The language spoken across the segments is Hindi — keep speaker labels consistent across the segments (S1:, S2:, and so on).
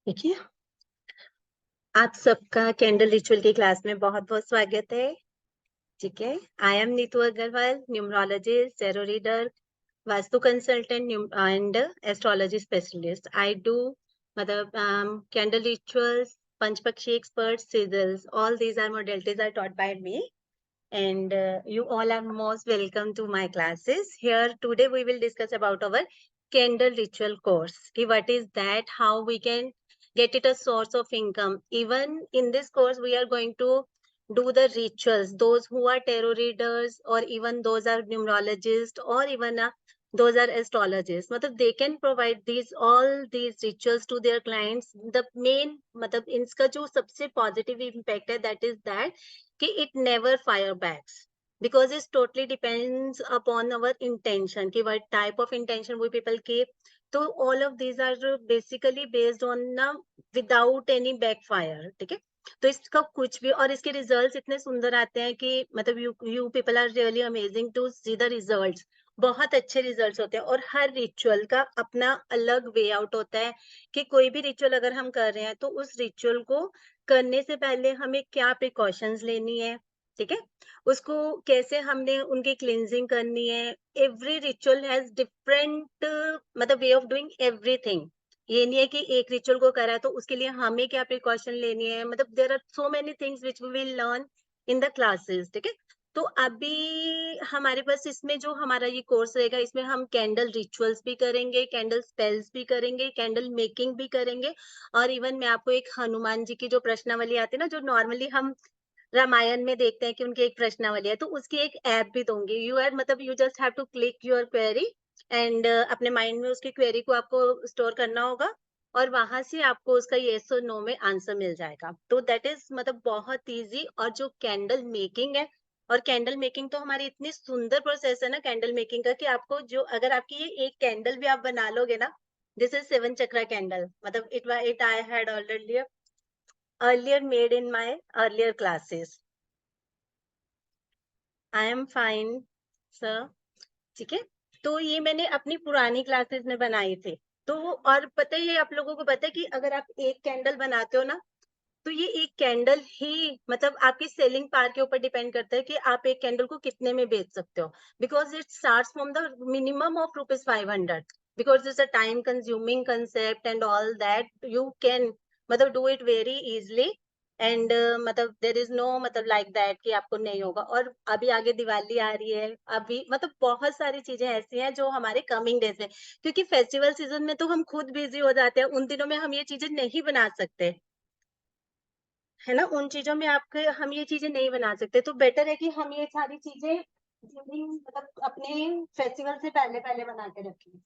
S1: देखिए, आप सबका कैंडल रिचुअल की क्लास में बहुत-बहुत स्वागत है। ठीक है, I am Neetu Agarwal, numerologist, tarot reader, vastu consultant and astrology specialist. I do candle rituals, panchapakshi experts, sigils, all these are modalities are taught by me. And you all are most welcome to my classes. Here today we will discuss about our candle ritual course. What is that? How we can get it a source of income. Even in this course, we are going to do the rituals. Those who are tarot readers, or even those are numerologists, or even those are astrologists. मतलब they can provide all these rituals to their clients. The main मतलब इनका जो सबसे positive impact है, that is that कि it never fire backs, because it totally depends upon our intention कि what type of intention we people keep. तो all of these are basically based on without any backfire. ठीक है, तो इसका कुछ भी, और इसके रिजल्ट्स इतने सुंदर आते हैं कि मतलब you people are really amazing to see the results. बहुत अच्छे रिजल्ट्स होते हैं, और हर रिचुअल का अपना अलग वे आउट होता है कि कोई भी रिचुअल अगर हम कर रहे हैं तो उस रिचुअल को करने से पहले हमें क्या प्रिकॉशंस लेनी है. ठीक है, उसको कैसे हमने उनकी क्लींजिंग करनी है. एवरी रिचुअल हैज डिफरेंट मतलब वे ऑफ डूइंग एवरीथिंग. ये नहीं है कि एक रिचुअल को करा है तो उसके लिए हमें क्या प्रिकॉशन लेनी है. मतलब there are so many things which we will learn in the classes. ठीक है, तो अभी हमारे पास इसमें जो हमारा ये कोर्स रहेगा, इसमें हम कैंडल रिचुअल्स भी करेंगे, कैंडल स्पेल्स भी करेंगे, कैंडल मेकिंग भी करेंगे. और इवन मैं आपको एक हनुमान जी की जो प्रश्नावली आती है ना, जो नॉर्मली हम रामायण में देखते हैं कि उनकी एक प्रश्नावली है, तो उसकी एक ऐप भी दूंगी. यू आर मतलब you just have to click your query and अपने माइंड में उसकी क्वेरी को आपको स्टोर करना होगा, और वहां से आपको उसका येस और नो में आंसर मिल जाएगा. तो दैट इज मतलब बहुत इजी. और जो कैंडल मेकिंग है, और कैंडल मेकिंग तो हमारी इतनी सुंदर प्रोसेस है ना कैंडल मेकिंग का, कि आपको जो अगर आपकी ये एक कैंडल भी आप बना लोगे ना, दिस इज 7 चक्रा कैंडल. मतलब it I had already earlier made in my earlier classes. I am fine, sir. ठीक है, तो ये मैंने अपनी पुरानी क्लासेस में बनाई थी. तो और पता है, ये आप लोगों को पता है कि अगर आप एक कैंडल बनाते हो ना, तो ये एक कैंडल ही मतलब आपकी सेलिंग पावर के ऊपर डिपेंड करता है कि आप एक कैंडल को कितने में बेच सकते हो. Because it starts from the minimum of ₹500. Because it's a time consuming concept and all that. You can मतलब do it very easily. And मतलब देर इज नो मतलब लाइक दैट कि आपको नहीं होगा. और अभी आगे दिवाली आ रही है, अभी मतलब बहुत सारी चीजें ऐसी हैं जो हमारे कमिंग डेज में, क्योंकि फेस्टिवल सीजन में तो हम खुद बिजी हो जाते हैं, उन दिनों में हम ये चीजें नहीं बना सकते, है ना. उन चीजों में आपके हम ये चीजें नहीं बना सकते, तो बेटर है कि हम ये सारी चीजें मतलब अपने फेस्टिवल से पहले पहले बना के रखें.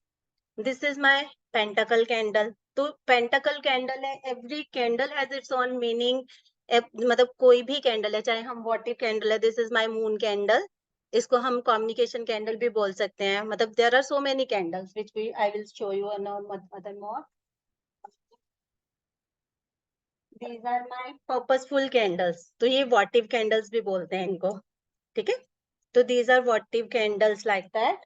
S1: This is my pentacle candle. तो पेंटाकल कैंडल है, every candle has its own meaning. मतलब कोई भी कैंडल है, चाहे हम वॉटिव कैंडल है, this is my moon candle. इसको हम कम्युनिकेशन कैंडल भी बोल सकते हैं. मतलब there are so many candles which we I will show you other more. These are my purposeful candles. तो ये वॉटिव कैंडल्स भी बोलते हैं इनको. ठीक है, तो these are votive candles like that.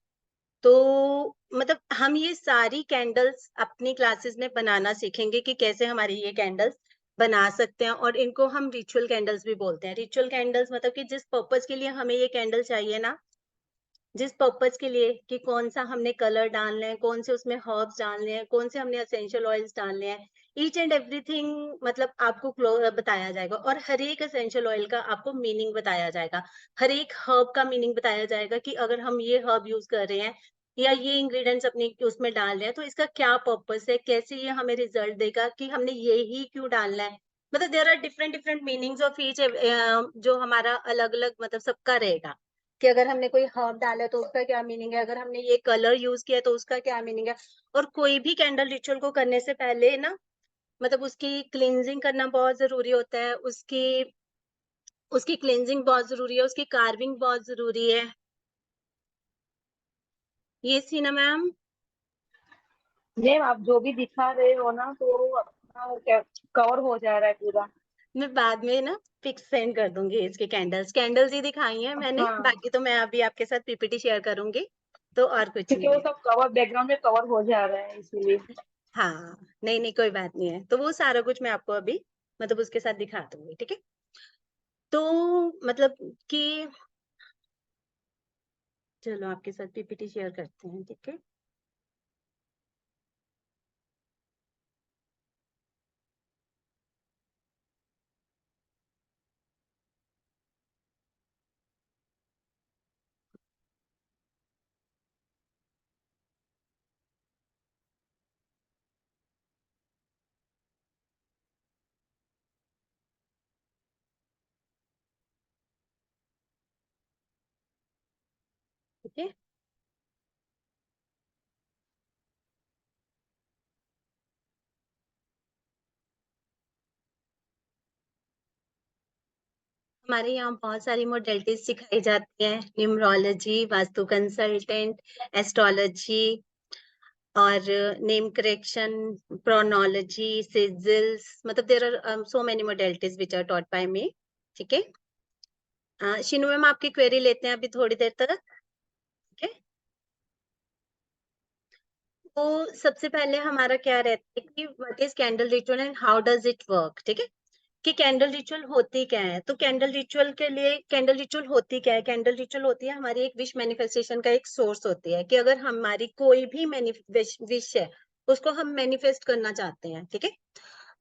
S1: तो मतलब हम ये सारी कैंडल्स अपनी क्लासेस में बनाना सीखेंगे कि कैसे हमारी ये कैंडल्स बना सकते हैं. और इनको हम रिचुअल कैंडल्स भी बोलते हैं. रिचुअल कैंडल्स मतलब कि जिस पर्पज के लिए हमें ये कैंडल चाहिए ना, जिस पर्पज के लिए कि कौन सा हमने कलर डालना है, कौन से उसमें हर्ब्स डालने हैं, कौन से हमने एसेंशियल ऑयल्स डालने हैं, ईच एंड एवरीथिंग मतलब आपको बताया जाएगा. और हर एक एसेंशियल ऑयल का आपको मीनिंग बताया जाएगा, हर एक हर्ब का मीनिंग बताया जाएगा कि अगर हम ये हर्ब यूज कर रहे हैं या ये इंग्रेडिएंट्स अपने उसमें डाल रहे हैं तो इसका क्या पर्पस है, कैसे ये हमें रिजल्ट देगा, कि हमने ये ही क्यों डालना है. मतलब there are different different meanings of each, जो हमारा अलग अलग मतलब सबका रहेगा. कि अगर हमने कोई हर्ब डाला है तो उसका क्या मीनिंग है, अगर हमने ये कलर यूज किया तो उसका क्या मीनिंग है. और कोई भी कैंडल रिचुअल को करने से पहले ना मतलब उसकी क्लींजिंग करना बहुत जरूरी होता है. उसकी उसकी क्लींजिंग बहुत जरूरी है, उसकी कार्विंग बहुत जरूरी है. ये सी ना मैम.
S2: मैम आप जो भी दिखा रहे हो ना तो अपना कवर हो जा रहा है पूरा।
S1: मैं बाद में ना पिक्स सेंड कर दूंगी. इसके कैंडल्स कैंडल्स ही दिखाई हैं मैंने,
S2: हाँ,
S1: बाकी तो मैं अभी आपके साथ पीपीटी शेयर करूंगी, तो और कुछ
S2: क्योंकि वो
S1: नहीं है.
S2: सब कवर बैकग्राउंड में कवर हो जा रहा है इसीलिए।
S1: हाँ, नहीं, नहीं कोई बात नहीं है। तो वो सारा कुछ मैं आपको अभी मतलब उसके साथ दिखा दूँगी, ठीक है? तो मतलब कि चलो आपके साथ पीपीटी शेयर करते हैं, ठीक है? ठीक है? हमारे यहाँ बहुत सारी मॉडलिटीज़ सिखाई जाती हैं, न्यूमरोलॉजी, वास्तु कंसल्टेंट, एस्ट्रोलॉजी और नेम करेक्शन, प्रोनोलॉजी, सिजिल्स मतलब there are so many modalities which are taught by me, ठीक है? शिनू मैम आपकी क्वेरी लेते हैं अभी थोड़ी देर तक, ठीक है? तो सबसे पहले हमारा क्या रहता है कि what is candle ritual and how does it work, ठीक है? कि कैंडल रिचुअल होती क्या है? तो कैंडल रिचुअल के लिए कैंडल रिचुअल होती क्या है? कैंडल रिचुअल होती है हमारी एक विश मैनिफेस्टेशन का एक सोर्स होती है कि अगर हमारी कोई भी विश है उसको हम मैनिफेस्ट करना चाहते हैं, ठीक है?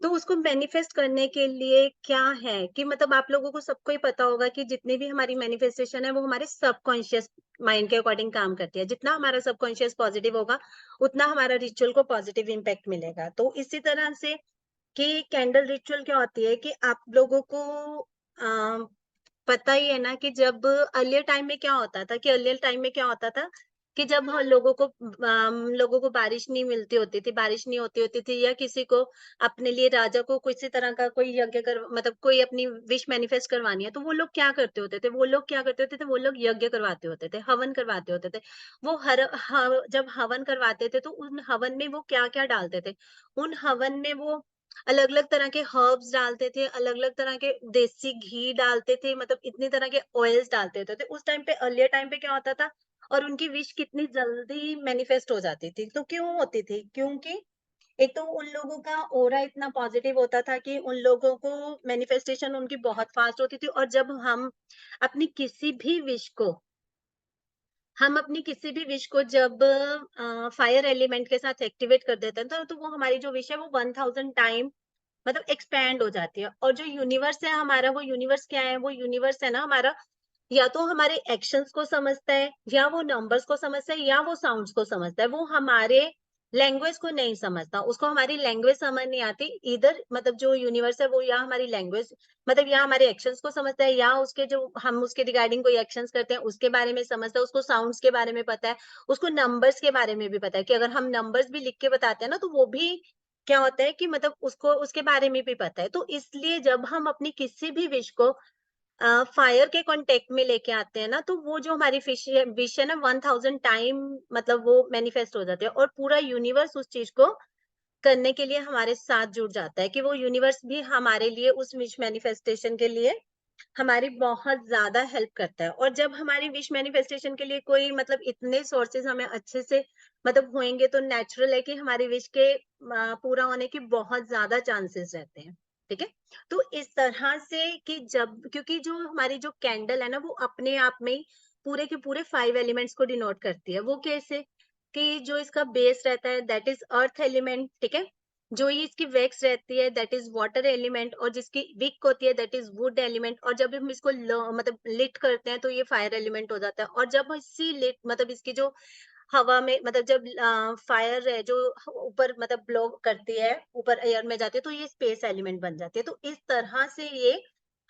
S1: तो उसको मैनिफेस्ट करने के लिए क्या है कि मतलब आप लोगों को सबको ही पता होगा कि जितनी भी हमारी मैनिफेस्टेशन है वो हमारे सबकॉन्शियस माइंड के अकॉर्डिंग काम करती है। जितना हमारा सबकॉन्शियस पॉजिटिव होगा उतना हमारा रिचुअल को पॉजिटिव इम्पैक्ट मिलेगा। तो इसी तरह से कि कैंडल रिचुअल क्या होती है कि आप लोगों को पता ही है ना कि जब अर्लियर टाइम में क्या होता था कि अर्लियर टाइम में क्या होता था कि जब हम लोगों को बारिश नहीं मिलती होती थी, बारिश नहीं होती होती थी या किसी को अपने लिए राजा को किसी तरह का कोई यज्ञ कर मतलब कोई अपनी विश मैनिफेस्ट करवानी है तो वो लोग क्या करते होते थे? वो लोग क्या करते होते थे? वो लोग यज्ञ करवाते होते थे, हवन करवाते होते थे। वो जब हवन करवाते थे तो उन हवन में वो क्या-क्या डालते थे? उन हवन में वो अलग-अलग तरह के हर्ब्स डालते थे, अलग-अलग तरह के देसी घी डालते थे, मतलब इतनी तरह के ऑयल्स डालते होते थे। उस टाइम पे अर्लियर टाइम पे क्या होता था और उनकी विश कितनी जल्दी मैनिफेस्ट हो जाती थी। तो क्यों होती थी? क्योंकि एक तो उन लोगों का ऑरा इतना पॉजिटिव होता था कि उन लोगों को मैनिफेस्टेशन उनकी बहुत फास्ट होती थी और जब अपनी किसी भी विश को हम अपनी किसी भी विश को जब फायर एलिमेंट के साथ एक्टिवेट कर देते हैं तो वो हमारी जो विश है वो 1000 टाइम मतलब एक्सपैंड हो जाती है और जो यूनिवर्स है हमारा वो यूनिवर्स क्या है वो यूनिवर्स है ना हमारा या तो हमारे एक्शंस को समझता है या वो नंबर्स को समझता है या वो साउंड्स को समझता है वो हमारे लैंग्वेज को नहीं समझता उसको हमारी लैंग्वेज समझ नहीं आती इधर मतलब जो यूनिवर्स है वो या हमारी लैंग्वेज मतलब या हमारे एक्शंस को समझता है या उसके जो हम उसके रिगार्डिंग कोई एक्शंस करते हैं उसके बारे में समझता है उसको साउंड्स के बारे में पता है उसको नंबर्स के बारे में भी पता है कि अगर हम नंबर्स भी लिख के बताते हैं ना तो वो भी क्या होता है कि मतलब उसको उसके बारे में भी पता है तो इसलिए जब हम अपनी किसी भी विश को फायर के कांटेक्ट में लेके आते हैं ना तो वो जो हमारी विश है ना 1000 टाइम मतलब वो मैनिफेस्ट हो जाती है और पूरा यूनिवर्स उस चीज को करने के लिए हमारे साथ जुड़ जाता है कि वो यूनिवर्स भी हमारे लिए उस विश मैनिफेस्टेशन के लिए हमारी बहुत ज़्यादा हेल्प करता है और जब हमारी विश मैनिफेस्टेशन के लिए कोई मतलब इतने सोर्सेस हमें अच्छे से मतलब होंगे तो नेचुरल है कि हमारी विश के पूरा होने की बहुत ज़्यादा चांसेस रहते हैं, ठीक है? तो इस तरह से कि जब क्योंकि जो हमारी जो कैंडल है ना वो अपने आप में ही पूरे के पूरे 5 एलिमेंट्स को डिनोट करती है। वो कैसे? कि जो इसका बेस रहता है दैट इज़ अर्थ एलिमेंट, ठीक है? जो ये इसकी वैक्स रहती है दैट इज वाटर एलिमेंट और जिसकी विक होती है दैट इज वुड एलिमेंट और जब हम इसको मतलब लिट करते हैं तो ये फायर एलिमेंट हो जाता है और जब इसी लिट मतलब इसकी जो हवा में मतलब जब फायर है जो ऊपर मतलब ब्लो करती है ऊपर एयर में जाती है तो ये स्पेस एलिमेंट बन जाती है तो इस तरह से ये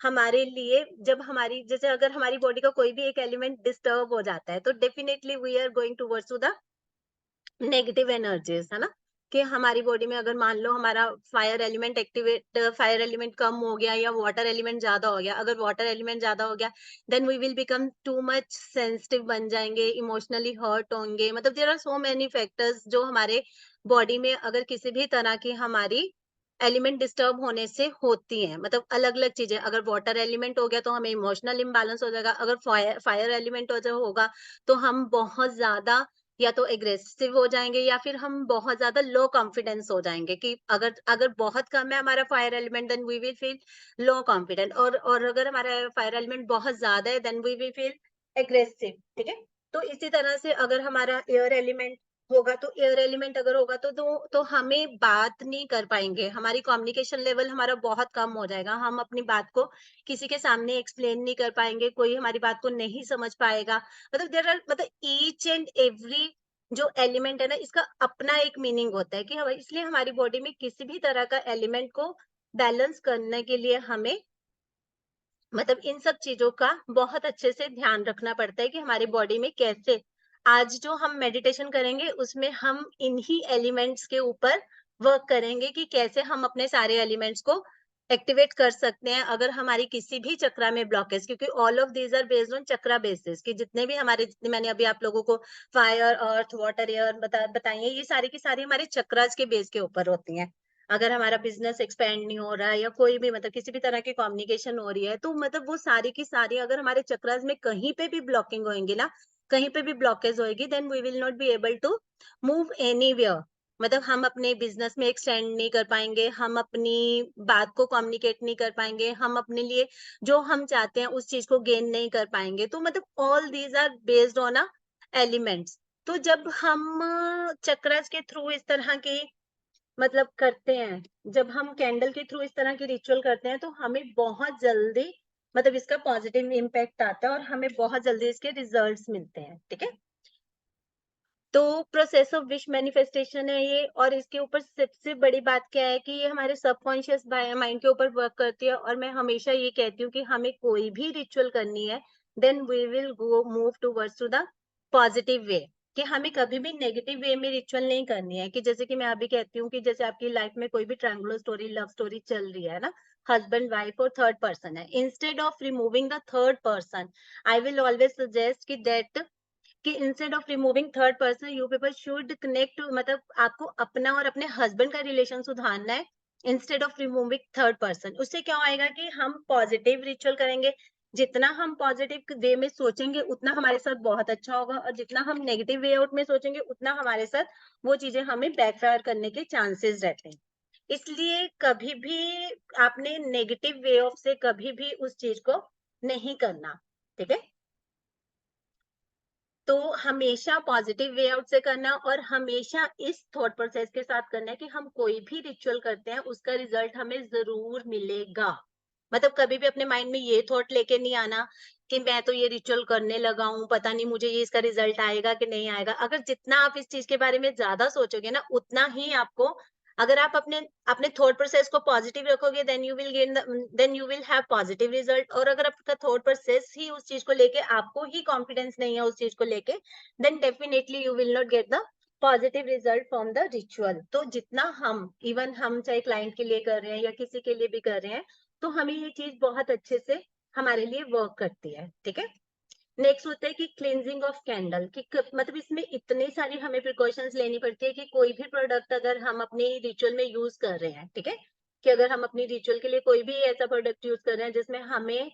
S1: हमारे लिए जब हमारी जैसे अगर हमारी बॉडी का कोई भी एक एलिमेंट डिस्टर्ब हो जाता है तो definitely we are going towards to the negative energies है ना कि हमारी बॉडी में अगर मान लो हमारा फायर एलिमेंट कम हो गया या वाटर एलिमेंट ज्यादा हो गया अगर वाटर एलिमेंट ज्यादा हो गया then we will become too much sensitive बन जाएंगे इमोशनली हर्ट होंगे मतलब there are so many factors जो हमारे बॉडी में अगर किसी भी तरह की हमारी एलिमेंट डिस्टर्ब होने से होती हैं मतलब अलग अलग चीजें अगर वाटर एलिमेंट हो गया तो हमें इमोशनल इम्बैलेंस हो जाएगा अगर फायर एलिमेंट हो होगा तो हम बहुत ज्यादा या तो एग्रेसिव हो जाएँगे या फिर हम बहुत ज़्यादा लो कॉन्फिडेंस हो जाएँगे कि अगर अगर बहुत कम है हमारा fire element then we will feel low confident और अगर हमारा फायर एलिमेंट बहुत ज़्यादा है then we will feel aggressive, ठीक है? तो इसी तरह से अगर हमारा एयर एलिमेंट होगा तो एयर एलिमेंट अगर होगा तो हमें बात नहीं कर पाएँगे, हमारी कम्युनिकेशन लेवल हमारा बहुत कम हो जाएगा, हम अपनी बात को किसी के सामने एक्सप्लेन नहीं कर पाएँगे, कोई हमारी बात को नहीं समझ पाएगा। मतलब देयर आर मतलब ईच एंड एवरी जो एलिमेंट है ना इसका अपना एक मीनिंग होता है कि हम इसलिए हमारी बॉडी में किसी भी तरह का एलिमेंट को बैलेंस करने के लिए हमें मतलब इन सब चीजों का बहुत अच्छे से ध्यान रखना पड़ता है कि हमारी बॉडी में कैसे आज जो हम मेडिटेशन करेंगे उसमें हम इन्हीं एलिमेंट्स के ऊपर वर्क करेंगे कि कैसे हम अपने सारे एलिमेंट्स को एक्टिवेट कर सकते हैं अगर हमारी किसी भी चक्रा में ब्लॉकेज क्योंकि all of these are based on chakra basis कि जितने भी हमारे जितने मैंने अभी आप लोगों को फायर अर्थ वाटर एयर बताई है ये सारी की सारी हमारे चक्रास के बेस के ऊपर होती हैं अगर हमारा बिजनेस एक्सपेंड नहीं हो रहा है या कोई भी मतलब किसी भी तरह की कम्युनिकेशन हो रही है तो मतलब वो सारी की सारी अगर हमारे चक्रास में कहीं पे भी ब्लॉकिंग होएंगी ना कहीं पे भी ब्लॉकेज होएगी then we will not be able to move anywhere मतलब हम अपने बिजनेस में एक्सटेंड नहीं कर पाएंगे हम अपनी बात को कम्युनिकेट नहीं कर पाएंगे हम अपने लिए जो हम चाहते हैं उस चीज को गेन नहीं कर पाएंगे तो मतलब all these are based on a elements तो जब हम चक्रास के थ्रू इस तरह की मतलब करते हैं, जब हम कैंडल के थ्रू इस तरह की रिचुअल करते हैं, तो हमें बहुत जल्दी मतलब इसका पॉजिटिव इम्पैक्ट आता है और हमें बहुत जल्दी इसके रिजल्ट्स मिलते हैं, ठीक है? तो प्रोसेस ऑफ विश मैनिफेस्टेशन है ये और इसके ऊपर सबसे बड़ी बात क्या है कि ये हमारे सबकॉन्शियस माइंड के ऊपर वर्क करती है और मैं हमेशा ये कहती हूँ कि हमें कोई भी रिचुअल करनी है, then we will go move towards to the positive way कि हमें कभी भी नेगेटिव वे में रिचुअल नहीं करनी है कि जैसे कि मैं अभी कहती हूँ कि जैसे आपकी लाइफ में कोई भी ट्रायंगुलर स्टोरी लव स्टोरी चल रही है ना हस्बैंड वाइफ और थर्ड पर्सन है instead of removing the third person I will always suggest कि दैट कि instead of removing third person you people should connect मतलब आपको अपना और अपने हस्बैंड का रिलेशन सुधारना है instead of removing third person उससे क्या होएगा कि हम पॉजिटिव रिचुअल करेंगे जितना हम पॉजिटिव वे में सोचेंगे उतना हमारे साथ बहुत अच्छा होगा और जितना हम नेगेटिव वे आउट में सोचेंगे उतना हमारे साथ वो चीजें हमें बैकफायर करने के चांसेस रहते हैं इसलिए कभी भी आपने नेगेटिव वे ऑफ से कभी भी उस चीज को नहीं करना ठीक है तो हमेशा पॉजिटिव वे आउट से करना और हमेशा इस थॉट प्रोसेस के साथ करना है कि हम कोई भी रिचुअल करते हैं उसका रिजल्ट हमें जरूर मिलेगा मतलब कभी भी अपने माइंड में ये थॉट लेके नहीं आना कि मैं तो ये रिचुअल करने लगा हूँ पता नहीं मुझे ये इसका रिजल्ट आएगा कि नहीं आएगा अगर जितना आप इस चीज के बारे में ज्यादा सोचोगे ना उतना ही आपको अगर आप अपने अपने थॉट प्रोसेस को पॉजिटिव रखोगे then you will gain then you will have positive result और अगर आपका थॉट प्रोसेस ही उस चीज को लेके आपको ही कॉन्फिडेंस नहीं है उस चीज को लेके then definitely you will not get the positive result from the ritual तो जितना हम इवन हम चाहे क्लाइंट के लिए कर रहे हैं या किसी के लिए भी कर रहे हैं तो हमें ये चीज बहुत अच्छे से हमारे लिए वर्क करती है ठीक है नेक्स्ट होता है कि क्लींजिंग ऑफ कैंडल कि मतलब इसमें इतनी सारी हमें प्रिकॉशंस लेनी पड़ती है कि कोई भी प्रोडक्ट अगर हम अपनी रिचुअल में यूज कर रहे हैं ठीक है कि अगर हम अपनी रिचुअल के लिए कोई भी ऐसा प्रोडक्ट यूज कर रहे हैं जिसमें हमें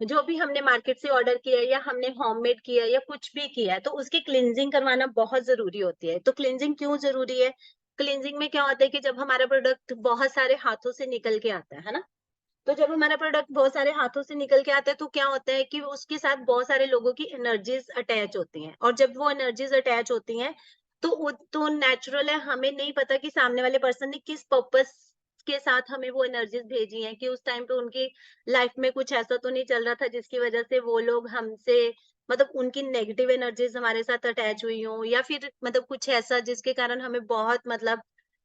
S1: जो भी हमने मार्केट से ऑर्डर किया है या हमने होममेड किया है या कुछ भी किया है तो उसकी क्लींजिंग करवाना बहुत जरूरी होती है तो क्लींजिंग क्यों जरूरी है क्लींजिंग में क्या होता है कि जब हमारा प्रोडक्ट बहुत सारे हाथों से निकल के आता है ना तो जब हमारा प्रोडक्ट बहुत सारे हाथों से निकल के आता है तो क्या होता है कि उसके साथ बहुत सारे लोगों की एनर्जीज अटैच होती हैं और जब वो एनर्जीज अटैच होती हैं तो नेचुरल है हमें नहीं पता कि सामने वाले पर्सन ने किस पर्पस के साथ हमें वो एनर्जीज भेजी हैं कि उस टाइम पे उनकी लाइफ में कुछ ऐसा तो नहीं चल रहा था जिसकी वजह से वो लोग हमसे मतलब उनकी नेगेटिव एनर्जीज हमारे साथ अटैच हुई हो या फिर मतलब कुछ ऐसा जिसके कारण हमें बहुत मतलब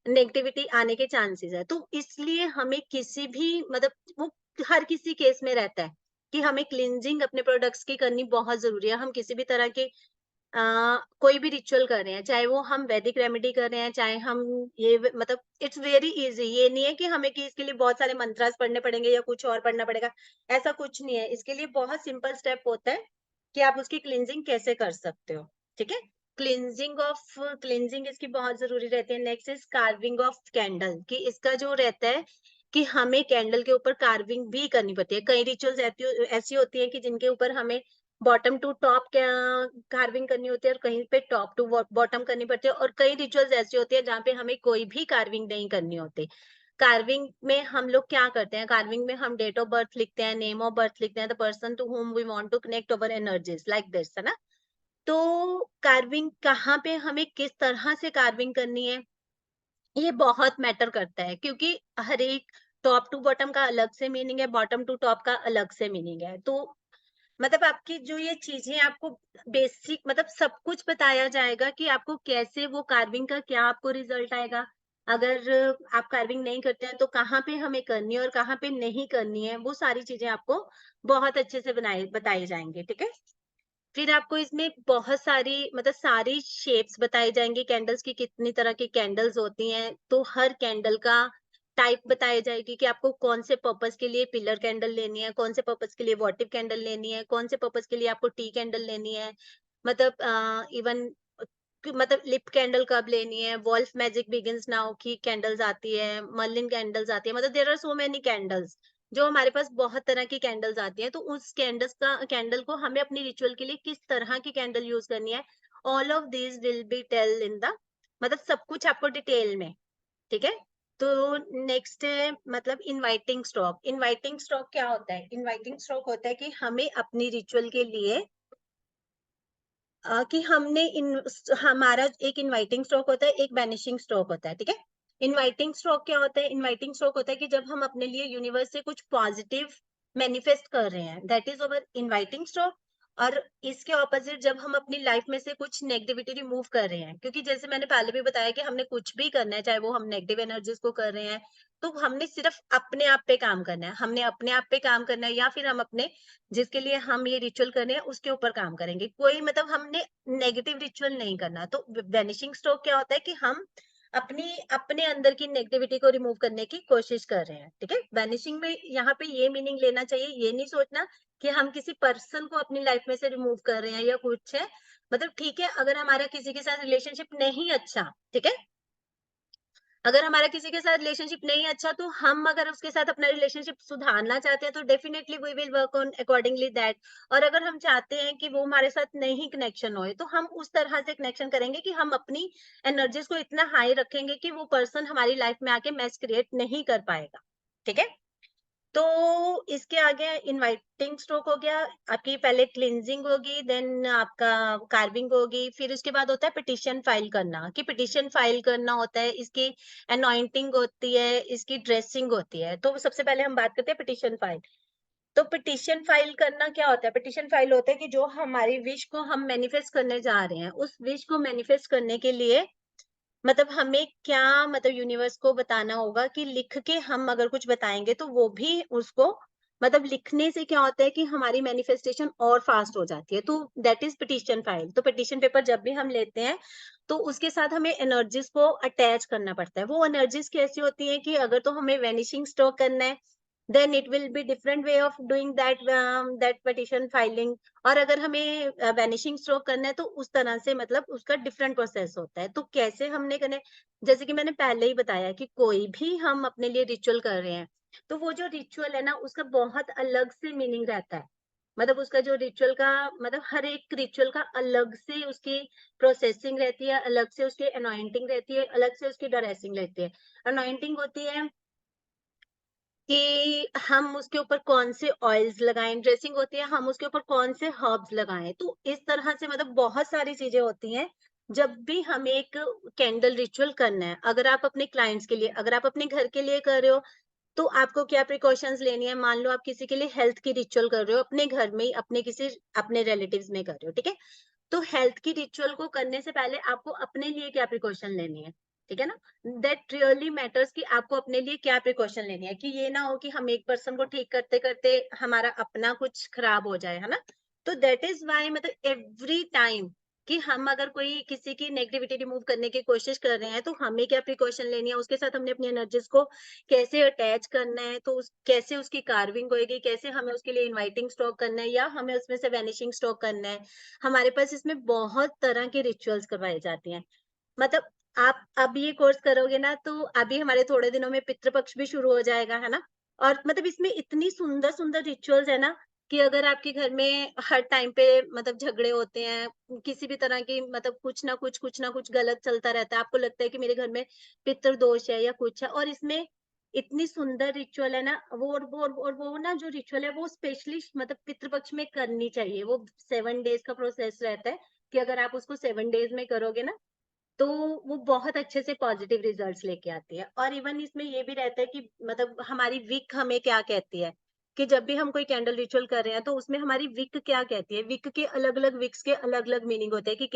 S1: नेगेटिविटी आने के चांसेस है तो इसलिए हमें किसी भी मतलब वो हर किसी केस में रहता है कि हमें क्लींजिंग अपने प्रोडक्ट्स की करनी बहुत जरूरी है हम किसी भी तरह के कोई भी रिचुअल कर रहे हैं चाहे वो हम वैदिक रेमेडी कर रहे हैं चाहे हम मतलब इट्स वेरी इजी ये नहीं है कि हमें कि इसके लिए बहुत सारे मंत्रास पढ़ने पड़ेंगे या कुछ और पढ़ना पड़ेगा ऐसा कुछ नहीं है इसके लिए बहुत सिंपल स्टेप होता है कि आप उसकी क्लींजिंग कैसे कर सकते हो ठीक है क्लींजिंग इसकी बहुत जरूरी रहती है next is carving of candle कि इसका जो रहता है कि हमें कैंडल के ऊपर कार्विंग भी करनी पड़ती है कई रिचुअल्स ऐसी होती है कि जिनके ऊपर हमें बॉटम टू टॉप क्या कार्विंग करनी होती है और कहीं पे टॉप टू बॉटम करनी पड़ती है, और कई रिचुअल्स ऐसी होती है जहाँ पे हमें कोई भी कार्विंग नहीं करनी होती। कार्विंग में हम लोग क्या करते हैं, कार्विंग में हम डेट ऑफ बर्थ लिखते हैं, नेम ऑफ बर्थ लिखते हैं, the person to whom we want to connect over energies like this, है ना। तो कार्विंग कहाँ पे हमें किस तरह से कार्विंग करनी है, ये बहुत मैटर करता है, क्योंकि हर एक टॉप टू बॉटम का अलग से मीनिंग है, बॉटम टू टॉप का अलग से मीनिंग है। तो मतलब आपकी जो ये चीजें आपको बेसिक मतलब सब कुछ बताया जाएगा कि आपको कैसे वो कार्विंग का क्या आपको रिजल्ट आएगा। अगर आप कार्विंग नहीं करते हैं तो कहाँ पे हमें करनी है और कहाँ पे नहीं करनी है, वो सारी चीजें आपको बहुत अच्छे से बनाए बताई जाएंगे, ठीक है। फिर आपको इसमें बहुत सारी मतलब सारी शेप्स बताई जाएंगी, कैंडल्स की कितनी तरह की कैंडल्स होती हैं, तो हर कैंडल का टाइप बताई जाएगी कि आपको कौन से पर्पस के लिए पिलर कैंडल लेनी है, कौन से पर्पस के लिए वोटिव कैंडल लेनी है, कौन से पर्पस के लिए आपको टी कैंडल लेनी है। मतलब इवन मतलब लिप कैंडल कब लेनी है, वॉल्फ मैजिक बिगिंस नाउ की कैंडल्स आती है, मर्लिन कैंडल्स आती है, मतलब there are so many candles, जो हमारे पास बहुत तरह की कैंडल्स आती हैं। तो उस कैंडल को हमें अपनी रिचुअल के लिए किस तरह की कैंडल यूज करनी है, all of this will be tell in the मतलब सब कुछ आपको डिटेल में, ठीक है। तो नेक्स्ट है मतलब इनवाइटिंग स्ट्रोक। इनवाइटिंग स्ट्रोक क्या होता है, इनवाइटिंग स्ट्रोक होता है कि हमें अपनी रिचुअल के लिए कि हमने हमारा एक इनवाइटिंग स्ट्रोक होता है, एक बैनिशिंग स्ट्रोक होता है, ठीक है। इनवाइटिंग स्ट्रोक क्या होता है, इनवाइटिंग स्ट्रोक होता है कि जब हम अपने लिए यूनिवर्स से कुछ पॉजिटिव मैनिफेस्ट कर रहे हैं, that is our inviting stroke. और इसके ऑपोजिट जब हम अपनी लाइफ में से कुछ नेगेटिविटी रिमूव कर रहे हैं, क्योंकि जैसे मैंने पहले भी बताया कि हमने कुछ भी करना है, चाहे वो हम नेगेटिव एनर्जीज को कर रहे हैं, तो हमने सिर्फ अपने आप पे काम करना है, हमने अपने आप पे काम करना है, या फिर हम अपने जिसके लिए हम ये रिचुअल कर रहे हैं उसके ऊपर काम करेंगे। कोई मतलब हमने नेगेटिव रिचुअल नहीं करना। तो वैनिशिंग स्ट्रोक क्या होता है कि हम अपनी अपने अंदर की नेगेटिविटी को रिमूव करने की कोशिश कर रहे हैं, ठीक है। वैनिशिंग में यहाँ पे ये मीनिंग लेना चाहिए, ये नहीं सोचना कि हम किसी पर्सन को अपनी लाइफ में से रिमूव कर रहे हैं या कुछ है। मतलब ठीक है, अगर हमारा किसी के साथ रिलेशनशिप नहीं अच्छा, ठीक है, अगर हमारा किसी के साथ रिलेशनशिप नहीं अच्छा, तो हम अगर उसके साथ अपना रिलेशनशिप सुधारना चाहते हैं तो definitely we will work on accordingly that. और अगर हम चाहते हैं कि वो हमारे साथ नहीं कनेक्शन होए, तो हम उस तरह से कनेक्शन करेंगे कि हम अपनी एनर्जीज को इतना हाई रखेंगे कि वो पर्सन हमारी लाइफ में आके मैच क्रिएट नहीं कर पाएगा, ठीक है। तो इसके आगे इनवाइटिंग स्ट्रोक हो गया, आपकी पहले क्लींजिंग होगी, देन आपका कार्विंग होगी, फिर उसके बाद होता है पिटिशन फाइल करना, कि पिटिशन फाइल करना होता है, इसकी अनॉइंटिंग होती है, इसकी ड्रेसिंग होती है। तो सबसे पहले हम बात करते हैं पिटिशन फाइल। तो पिटिशन फाइल करना क्या होता है, पिटिशन फाइल होता है कि जो हमारी विश को हम मैनिफेस्ट करने जा रहे हैं, उस विश को मैनिफेस्ट करने के लिए मतलब हमें क्या मतलब यूनिवर्स को बताना होगा कि लिख के हम अगर कुछ बताएंगे तो वो भी उसको मतलब लिखने से क्या होता है कि हमारी मैनिफेस्टेशन और फास्ट हो जाती है। तो दैट इज पिटिशन फाइल। तो पिटिशन पेपर जब भी हम लेते हैं तो उसके साथ हमें एनर्जीज को अटैच करना पड़ता है। वो एनर्जीज कैसी होती है कि अगर तो हमें वेनिशिंग स्टॉक करना है, then it will be different way of doing that petition filing। और अगर हमें वैनिशिंग स्ट्रोक करना है तो उस तरह से मतलब उसका डिफरेंट प्रोसेस होता है। तो कैसे हमने करना है, जैसे कि मैंने पहले ही बताया कि कोई भी हम अपने लिए रिचुअल कर रहे हैं, तो वो जो रिचुअल है ना उसका बहुत अलग से मीनिंग रहता है। मतलब उसका जो रिचुअल का मतलब हर एक रिचुअल का अलग से उसकी प्रोसेसिंग रहती है, अलग से उसकी अनॉइंटिंग रहती है, अलग से उसकी ड्रेसिंग रहती है। अनॉइंटिंग होती है कि हम उसके ऊपर कौन से ऑयल्स लगाएं, ड्रेसिंग होती है हम उसके ऊपर कौन से हर्ब्स लगाएं। तो इस तरह से मतलब बहुत सारी चीजें होती हैं जब भी हमें एक कैंडल रिचुअल करना है। अगर आप अपने क्लाइंट्स के लिए, अगर आप अपने घर के लिए कर रहे हो, तो आपको क्या प्रिकॉशंस लेनी है। मान लो आप किसी के लिए हेल्थ की रिचुअल कर रहे हो, अपने घर में ही अपने किसी अपने रिलेटिव्स में कर रहे हो, ठीक है। तो हेल्थ की रिचुअल को करने से पहले आपको अपने लिए क्या प्रिकॉशन लेनी है, ठीक है ना। दैट रियली मैटर्स कि आपको अपने लिए क्या प्रिकॉशन लेनी है, कि ये ना हो कि हम एक पर्सन को ठीक करते करते हमारा अपना कुछ खराब हो जाए, है ना। तो दैट इज वाई मतलब एवरी टाइम कि हम अगर कोई किसी की नेगेटिविटी रिमूव करने की कोशिश कर रहे हैं तो हमें क्या प्रिकॉशन लेनी है, उसके साथ हमने अपनी एनर्जीज को कैसे अटैच करना है, तो कैसे उसकी कार्विंग होगी, कैसे हमें उसके लिए इनवाइटिंग स्टॉक करना है या हमें उसमें से वैनिशिंग स्टॉक करना है। हमारे पास इसमें बहुत तरह के रिचुअल्स करवाई जाती हैं। मतलब आप अब ये कोर्स करोगे ना तो अभी हमारे थोड़े दिनों में पितृपक्ष भी शुरू हो जाएगा, है ना। और मतलब इसमें इतनी सुंदर सुंदर रिचुअल्स है ना कि अगर आपके घर में हर टाइम पे मतलब झगड़े होते हैं, किसी भी तरह की मतलब कुछ ना कुछ गलत चलता रहता है, आपको लगता है कि मेरे घर में पितृ दोष है या कुछ है, और इसमें इतनी सुंदर रिचुअल है ना, वो ना जो रिचुअल है वो स्पेशली मतलब पितृपक्ष में करनी चाहिए। वो 7 डेज का प्रोसेस रहता है कि अगर आप उसको 7 डेज में करोगे ना, तो वो बहुत अच्छे से पॉजिटिव रिजल्ट्स लेके आती है। और इवन इसमें ये भी रहता है कि मतलब हमारी विक हमें क्या कहती है, कि जब भी हम कोई कैंडल रिचुअल कर रहे हैं तो उसमें हमारी विक क्या कहती है। विक के अलग अलग विक्स के अलग अलग मीनिंग होते हैं कि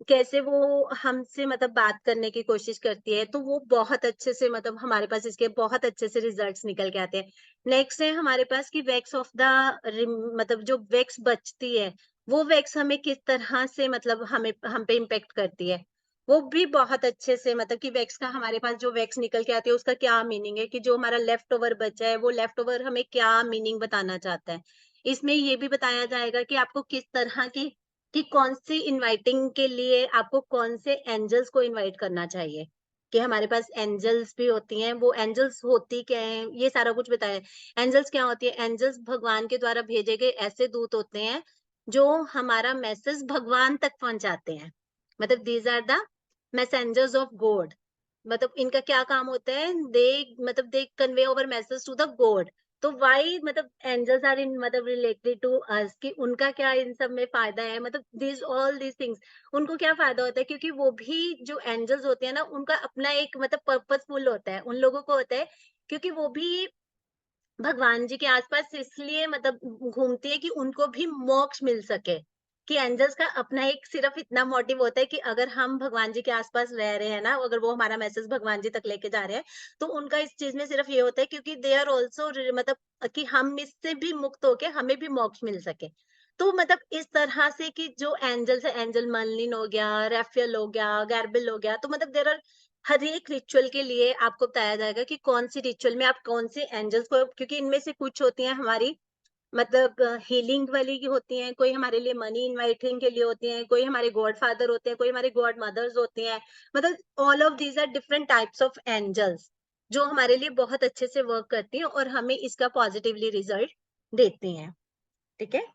S1: कैसे वो हमसे मतलब बात करने की कोशिश करती है। तो वो बहुत अच्छे से मतलब हमारे पास इसके बहुत अच्छे से रिजल्ट्स निकल के आते हैं। नेक्स्ट है हमारे पास की वैक्स ऑफ द मतलब जो वैक्स बचती है, वो वैक्स हमें किस तरह से मतलब हमें हम पे इम्पेक्ट करती है, वो भी बहुत अच्छे से मतलब कि वैक्स का हमारे पास जो वैक्स निकल के आती है उसका क्या मीनिंग है, कि जो हमारा लेफ्ट ओवर बचा है वो लेफ्ट ओवर हमें क्या मीनिंग बताना चाहता है। इसमें ये भी बताया जाएगा कि आपको किस तरह की कि कौन सी इनवाइटिंग के लिए आपको कौन से एंजल्स को इनवाइट करना चाहिए, कि हमारे पास एंजल्स भी होती हैं। वो एंजल्स होती क्या है ये सारा कुछ बताया है। एंजल्स क्या होती है? एंजल्स भगवान के द्वारा भेजे गए ऐसे दूत होते हैं जो हमारा मैसेज भगवान तक पहुंचाते हैं। मतलब these are the messengers of God. मतलब इनका क्या काम होता है? They convey over message to the God. तो वाई मतलब एंजल्स आर इन मतलब रिलेटेड टू अस, कि उनका क्या इन सब में फायदा है, मतलब दिस ऑल दीज थिंग्स। उनको क्या फायदा होता है? क्योंकि वो भी जो एंजल्स होते हैं ना, उनका अपना एक मतलब पर्पसफुल होता है, उन लोगों को होता है, क्योंकि वो भी भगवान जी के आसपास इसलिए मतलब घूमती है कि उनको भी मोक्ष मिल सके। कि एंजल्स का अपना एक सिर्फ इतना मोटिव होता है कि अगर हम भगवान जी के आसपास रह रहे हैं ना, अगर वो हमारा मैसेज भगवान जी तक लेके जा रहे हैं, तो उनका इस चीज में सिर्फ ये होता है क्योंकि दे आर ऑल्सो मतलब कि हम इससे भी मुक्त होके हमें भी मोक्ष मिल सके। तो मतलब इस तरह से कि जो एंजल्स है, एंजल मर्लिन हो गया, रेफेल हो गया, गैब्रिएल हो गया, तो मतलब देयर आर हर एक रिचुअल के लिए आपको बताया जाएगा कि कौन सी रिचुअल में आप कौन से एंजल्स को, क्योंकि इनमें से कुछ होती हैं हमारी मतलब हीलिंग वाली की होती हैं, कोई हमारे लिए मनी इनवाइटिंग के लिए होती हैं, कोई हमारे गॉड फादर होते हैं, कोई हमारे गॉड मदर्स होती हैं। मतलब all of these are different types of angels जो हमारे लिए बहुत अच्छे से वर्क करती हैं और हमें इसका पॉजिटिवली रिजल्ट देती हैं। ठीक है।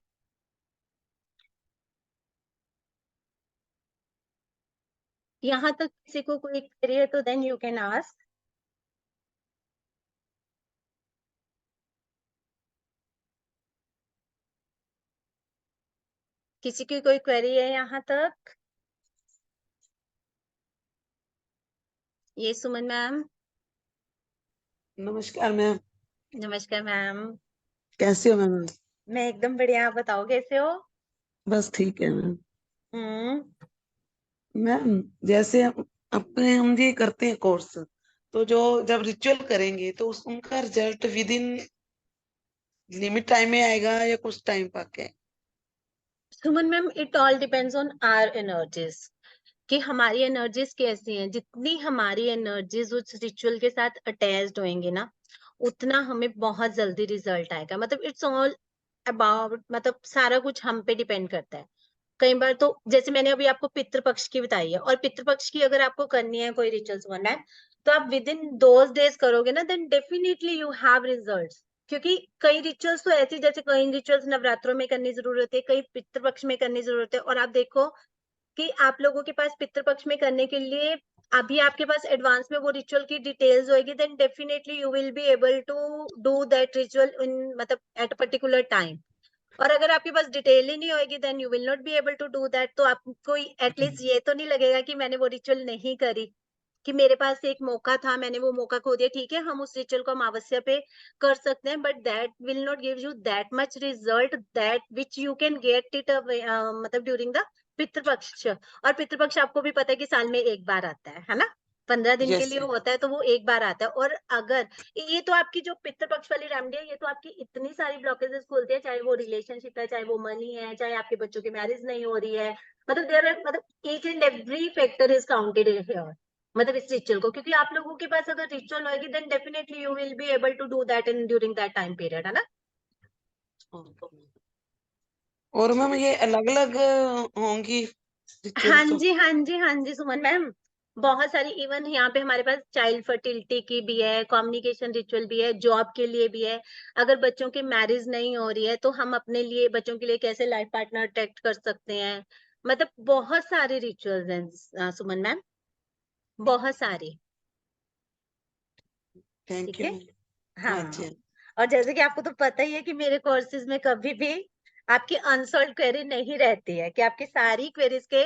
S1: यहाँ तक किसी को कोई क्वेरी है तो देन यू कैन आस्क। किसी की कोई क्वेरी है यहाँ तक? ये सुमन मैम।
S3: नमस्कार मैम।
S1: नमस्कार मैम।
S3: कैसे हो मैम?
S1: मैं एकदम बढ़िया, आप बताओ कैसे हो?
S3: बस ठीक है मैम।
S1: हम्म।
S3: मैम जैसे हम ये करते हैं कोर्स, तो जो जब रिचुअल करेंगे तो उनका result with in limit time में आएगा या कुछ टाइम पाके?
S1: Suman ma'am, it all depends on our energies, कि हमारी एनर्जीज कैसी हैं। जितनी हमारी एनर्जीज उस रिचुअल के साथ अटैच्ड होंगी ना, उतना हमें बहुत जल्दी रिजल्ट आएगा। मतलब इट्स ऑल अबाउट मतलब सारा कुछ हम पे डिपेंड करता है। कई बार तो जैसे मैंने अभी आपको पितृपक्ष की बताई है, और पितृपक्ष की अगर आपको करनी है कोई रिचुअल्स बनना है, तो आप विद इन दोज डेज करोगे ना, then definitely you have results. क्योंकि कई रिचुअल्स तो ऐसी, जैसे कई रिचुअल्स नवरात्रों में करनी जरूरत है, कई पितृपक्ष में करनी जरूरत है। और आप देखो कि आप लोगों के पास पितृपक्ष में करने के लिए अभी आपके पास एडवांस में वो रिचुअल की डिटेल्स होगी, then definitely you will be able to do that ritual in मतलब एट अ पर्टिकुलर टाइम। और अगर आपके पास डिटेल ही नहीं होगी, then you will not be able to do that. तो आपको एटलीस्ट ये तो नहीं लगेगा कि मैंने वो रिचुअल नहीं करी, कि मेरे पास एक मौका था, मैंने वो मौका खो दिया। ठीक है, हम उस रिचुअल को अमावस्या पे कर सकते हैं, but that will not give you that much result that which you can get it मतलब ड्यूरिंग द पितृपक्ष। और पितृपक्ष आपको भी पता है कि साल में एक बार आता है ना, 15 दिन के
S3: यस
S1: लिए होता है, तो वो एक बार आता है। और अगर ये तो आपकी जो पितृपक्ष वाली रेमेडी है, ये तो आपकी इतनी सारी ब्लॉकेजेस खोलती है, चाहे वो रिलेशनशिप है, चाहे वो मनी है, चाहे आपके बच्चों की मैरिज नहीं हो रही है। मतलब देयर आर मतलब each and every factor is counted here, मतलब इस रिचुअल को। क्योंकि आप लोगों के पास अगर रिचुअल होगी, then definitely you will be able to do that in during that time period, है ना।
S3: और मैम ये अलग अलग होंगी
S1: हाँ
S3: रिचुअल्स तो?
S1: जी, हाँ जी, हाँ जी सुमन मैम। बहुत सारी, इवन यहाँ पे हमारे पास चाइल्ड फर्टिलिटी की भी है, कम्युनिकेशन रिचुअल भी है, जॉब के लिए भी है। अगर बच्चों की मैरिज नहीं हो रही है तो हम अपने लिए बच्चों के लिए कैसे लाइफ पार्टनर अट्रैक्ट कर सकते हैं, मतलब बहुत सारे रिचुअल्स हैं सुमन मैम, बहुत सारे।
S3: थैंक
S1: ठीक
S3: यू
S1: है।
S3: मैम। हाँ
S1: हाँ,
S3: जी।
S1: और जैसे कि आपको तो पता ही है कि मेरे कोर्सेज में कभी भी आपकी अनसॉल्व क्वेरी नहीं रहती है, कि आपकी सारी क्वेरीज के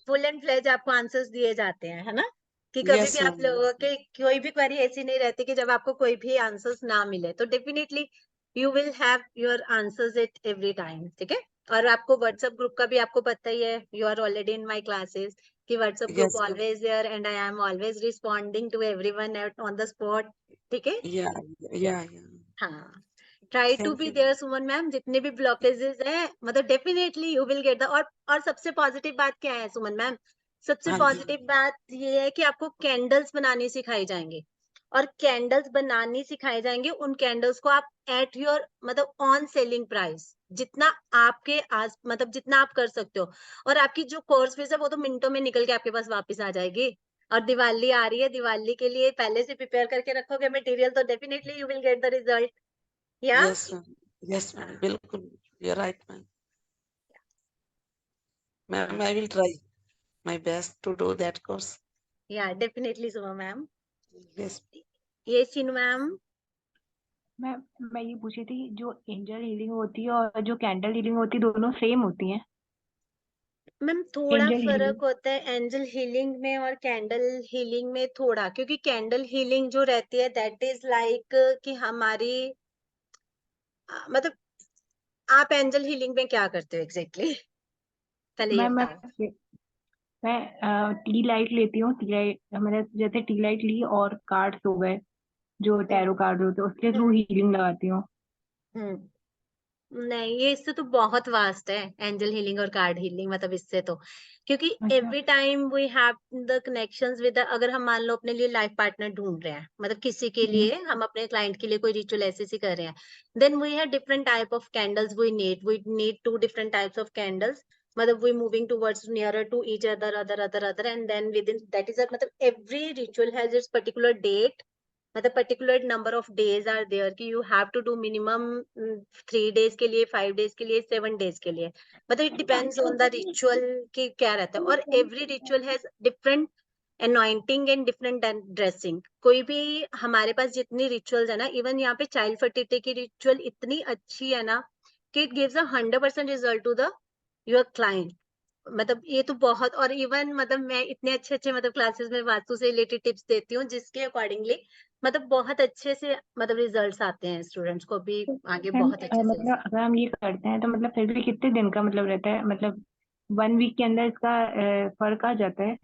S1: फुल एंड फ्लेज आपको आंसर्स दिए जाते हैं, है ना, कि कभी
S3: यस
S1: भी आप
S3: मैम।
S1: लोगों के कोई भी क्वेरी ऐसी नहीं रहती कि जब आपको कोई भी आंसर्स ना मिले, तो definitely you will have your answers at every time. ठीक है। और आपको व्हाट्सएप ग्रुप का भी आपको पता ही है, you are already in my classes, कि WhatsApp group
S3: yes ma'am.
S1: Always there and I am always responding to everyone on the spot. ठीक है।
S3: या या
S1: हाँ, try to
S3: thank
S1: be
S3: you.
S1: There Suman ma'am, जितने भी ब्लॉकेजेस हैं, मतलब definitely you will get the. और सबसे पॉजिटिव बात क्या है सुमन मैम, सबसे
S3: हाँ जी।
S1: पॉजिटिव बात ये है कि आपको कैंडल्स बनानी सिखाई जाएंगे, और कैंडल्स बनानी सिखाई जाएंगे। उन कैंडल्स को आप एट योर मतलब ऑन सेलिंग प्राइस, जितना आपके आस मतलब जितना आप कर सकते हो। और आपकी जो कोर्स फीस है वो तो मिनटों में निकल के आपके पास वापस आ जाएगी। और दिवाली आ रही है, दिवाली के लिए पहले से प्रिपेयर करके रखोगे मटेरियल, तो definitely you will get the result. Yeah
S3: yes ma'am. Yes ma'am, बिल्कुल। You are right ma'am. Ma'am, I will try my best to do that course.
S1: Yeah definitely Suma ma'am.
S3: Yes.
S1: ये शीनू मैम।
S2: मैं मैं ये पूछ रही थी, जो एंजल हीलिंग होती है और जो कैंडल हीलिंग होती है, दोनों सेम होती हैं?
S1: मैम थोड़ा
S2: एंजल हीलिंग।
S1: फर्क होता है एंजल हीलिंग में और कैंडल हीलिंग में थोड़ा, क्योंकि कैंडल हीलिंग जो रहती है दैट इज लाइक कि हमारी मतलब आप एंजल हीलिंग में क्या करते हो एग्जैक्टली पहले ये
S2: मैं मैं
S1: बताओ।
S2: मैं टी लाइट लेती हूँ। टी लाइट मैंने जैसे टी लाइट ली और कार्ड्स हो गए, जो
S1: हम्म
S2: टैरो कार्ड होते हैं, उसके थ्रू
S1: हम्म
S2: हीलिंग लगाती हूँ।
S1: हम्म। नहीं, ये इससे तो बहुत वास्ट है एंजल हीलिंग और कार्ड हीलिंग, मतलब इससे तो, क्योंकि
S2: अच्छा।
S1: Every time we have the connections with, अगर हम मान लो अपने लिए लाइफ पार्टनर ढूंढ रहे हैं, मतलब किसी के
S2: हम्म।
S1: लिए हम अपने क्लाइंट के लिए कोई रिचुअल ऐसे ही कर रहे हैं, then we have different type of candles we need to different types of candles, मतलब we moving towards nearer to each other and then with in that is मतलब every ritual has its particular date, मतलब particular number of days are there कि you have to do minimum 3 days के लिए, 5 डेज के लिए, 7 डेज के लिए, मतलब it depends on the ritual की क्या रहता है। और every ritual has different anointing and different dressing. कोई भी हमारे पास जितनी रिचुअल्स है ना, इवन यहाँ पे चाइल्ड फर्टिलिटी की रिचुअल इतनी अच्छी है ना कि it gives 100% result to the your client. मतलब ये तो बहुत, और इवन मतलब मैं इतने अच्छे अच्छे मतलब क्लासेस में वास्तु से रिलेटेड टिप्स देती हूँ जिसके अकॉर्डिंगली मतलब बहुत अच्छे से मतलब रिजल्ट्स आते हैं, स्टूडेंट्स को भी आगे
S2: मैम,
S1: बहुत अच्छे से।
S2: मतलब अगर हम ये करते हैं तो मतलब फिर भी कितने दिन का मतलब रहता है, मतलब 1 वीक के अंदर इसका फर्क आ जाता है?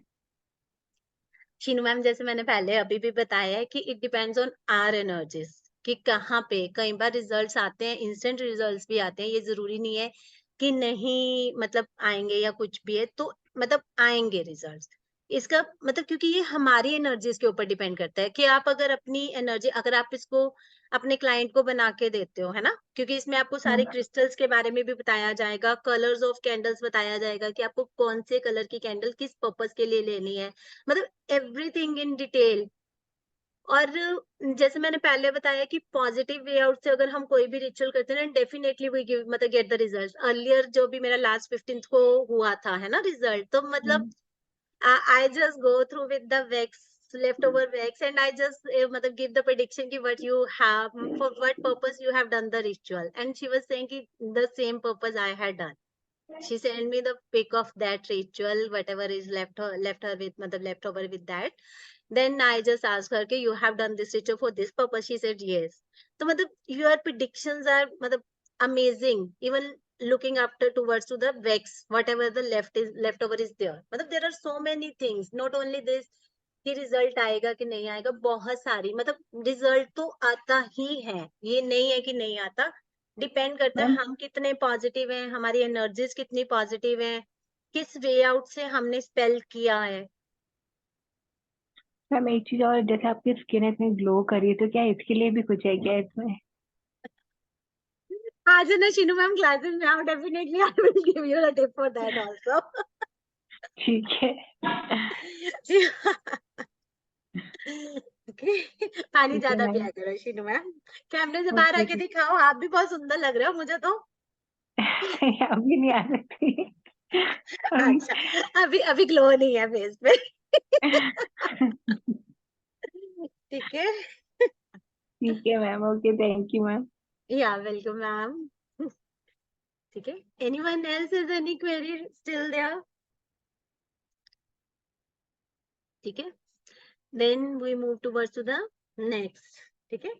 S1: शीनू मैम, जैसे मैंने पहले अभी भी बताया है कि it depends on our energies, कि कहाँ पे कई बार रिजल्ट्स आते हैं, इंस्टेंट रिजल्ट्स भी आते हैं, ये जरूरी नहीं है कि नहीं मतलब आएंगे या कुछ भी है, तो मतलब आएंगे रिजल्ट्स। इसका मतलब क्योंकि ये हमारी एनर्जीज के ऊपर डिपेंड करता है कि आप अगर अपनी एनर्जी, अगर आप इसको अपने क्लाइंट को बना के देते हो, है ना, क्योंकि इसमें आपको सारे
S2: हम्म।
S1: क्रिस्टल्स के बारे में भी बताया जाएगा, कलर्स ऑफ कैंडल्स बताया जाएगा कि आपको कौन से कलर की कैंडल किस पर्पस के लिए लेनी है, मतलब एवरीथिंग इन डिटेल। और जैसे मैंने पहले बताया कि पॉजिटिव वे आउट से अगर हम कोई भी रिचुअल करते हैं, डेफिनेटली वी गिव मतलब गेट द रिजल्ट। अर्लियर जो भी मेरा लास्ट 15th को हुआ था, है ना, रिजल्ट, तो मतलब
S2: हम्म।
S1: I just go through with the wax, leftover wax, and I just मतलब give the prediction ki what you have, for what purpose you have done the ritual, and she was saying ki the same purpose I had done. She sent me the pic of that ritual, whatever is left her with, मतलब left over with that. Then I just asked her कि you have done this ritual for this purpose. She said yes. तो मतलब your predictions are मतलब amazing. Even looking after towards to the wax, whatever the leftover is there. मतलब there are so many things. Not only this कि रिजल्ट आएगा कि नहीं आएगा, बहुत सारी मतलब रिजल्ट तो आता ही है, ये नहीं है कि नहीं आता। डिपेंड करता है
S2: मैम
S1: हम कितने पॉजिटिव हैं, हमारी एनर्जीज कितनी पॉजिटिव हैं, किस वे आउट से हमने स्पेल किया है।
S2: मैम एक चीज और, जैसे आपकी स्किन इतनी ग्लो कर रही है, तो क्या इसके लिए भी कुछ है क्या इसमें?
S1: आज ना शीनू मैम क्लासेस में आओ, definitely I will give you a tip for that also.
S2: ठीक है।
S1: ओके, पानी
S2: ठीक है
S1: ज्यादा
S2: मैम।
S1: पिया करो शीनू मैम। कैमरे से बाहर
S2: ओके
S1: आके
S2: ठीक।
S1: दिखाओ, आप भी बहुत सुंदर लग रहे हो मुझे तो।
S2: अभी नहीं आ सकती।
S1: अच्छा, अभी अभी ग्लो नहीं है फेस पे। ठीक है।
S2: ठीक है ma'am, okay, thank you ma'am.
S1: Yeah welcome ma'am. ठीक है, anyone else is any query still there? ठीक है, then we move towards to the next. ठीक है,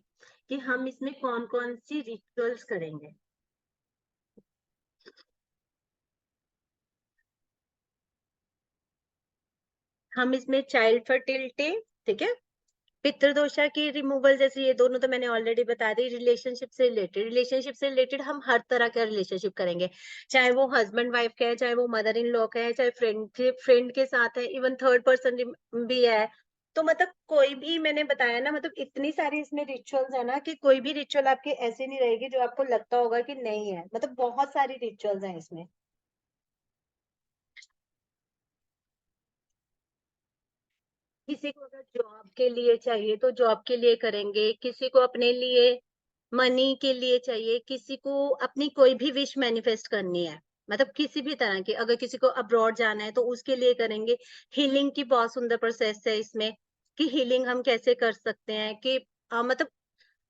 S1: कि हम इसमें कौन कौन सी रिचुअल्स करेंगे। हम इसमें चाइल्ड फर्टिलिटी, ठीक है, पितृदोषा की रिमूवल, जैसे ये दोनों तो मैंने ऑलरेडी बता दी। रिलेशनशिप से रिलेटेड हम हर तरह का रिलेशनशिप करेंगे, चाहे वो हस्बैंड वाइफ का है, चाहे वो मदर इन लॉ का है, चाहे फ्रेंड के साथ है, इवन थर्ड पर्सन भी है। तो मतलब कोई भी, मैंने बताया ना, मतलब इतनी सारी इसमें रिचुअल्स है ना कि कोई भी रिचुअल आपके ऐसे नहीं रहेगी जो आपको लगता होगा कि नहीं है। मतलब बहुत सारी रिचुअल्स हैं इसमें। किसी को अगर जॉब के लिए चाहिए तो जॉब के लिए करेंगे, किसी को अपने लिए मनी के लिए चाहिए, किसी को अपनी कोई भी विश मैनिफेस्ट करनी है, मतलब किसी भी तरह की, अगर किसी को अब्रॉड जाना है तो उसके लिए करेंगे। हीलिंग की बहुत सुंदर प्रोसेस है इसमें, कि हीलिंग हम कैसे कर सकते हैं, कि मतलब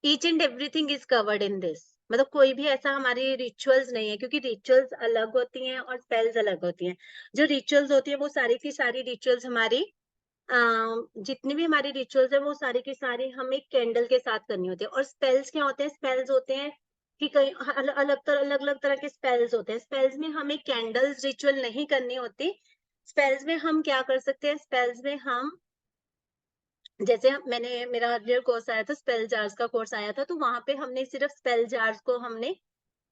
S1: each and everything is covered in this. मतलब कोई भी ऐसा हमारी रिचुअल्स नहीं है, क्योंकि रिचुअल्स अलग होती हैं और स्पेल्स अलग होती हैं। जो रिचुअल्स होती है वो सारी की सारी रिचुअल्स हमारी, जितनी भी हमारी रिचुअल्स है वो सारी की सारी हमें कैंडल के साथ करनी होती है। और स्पेल्स क्या होते हैं? स्पेल्स होते हैं कि कई अलग अलग तरह के स्पेल्स होते हैं। स्पेल्स में हमें कैंडल्स रिचुअल नहीं करनी होती। स्पेल्स में हम क्या कर सकते हैं? स्पेल्स में हम, जैसे मेरा अर्लियर कोर्स आया था, स्पेल जार्स का कोर्स आया था, तो वहां पे हमने सिर्फ स्पेल जार्स को हमने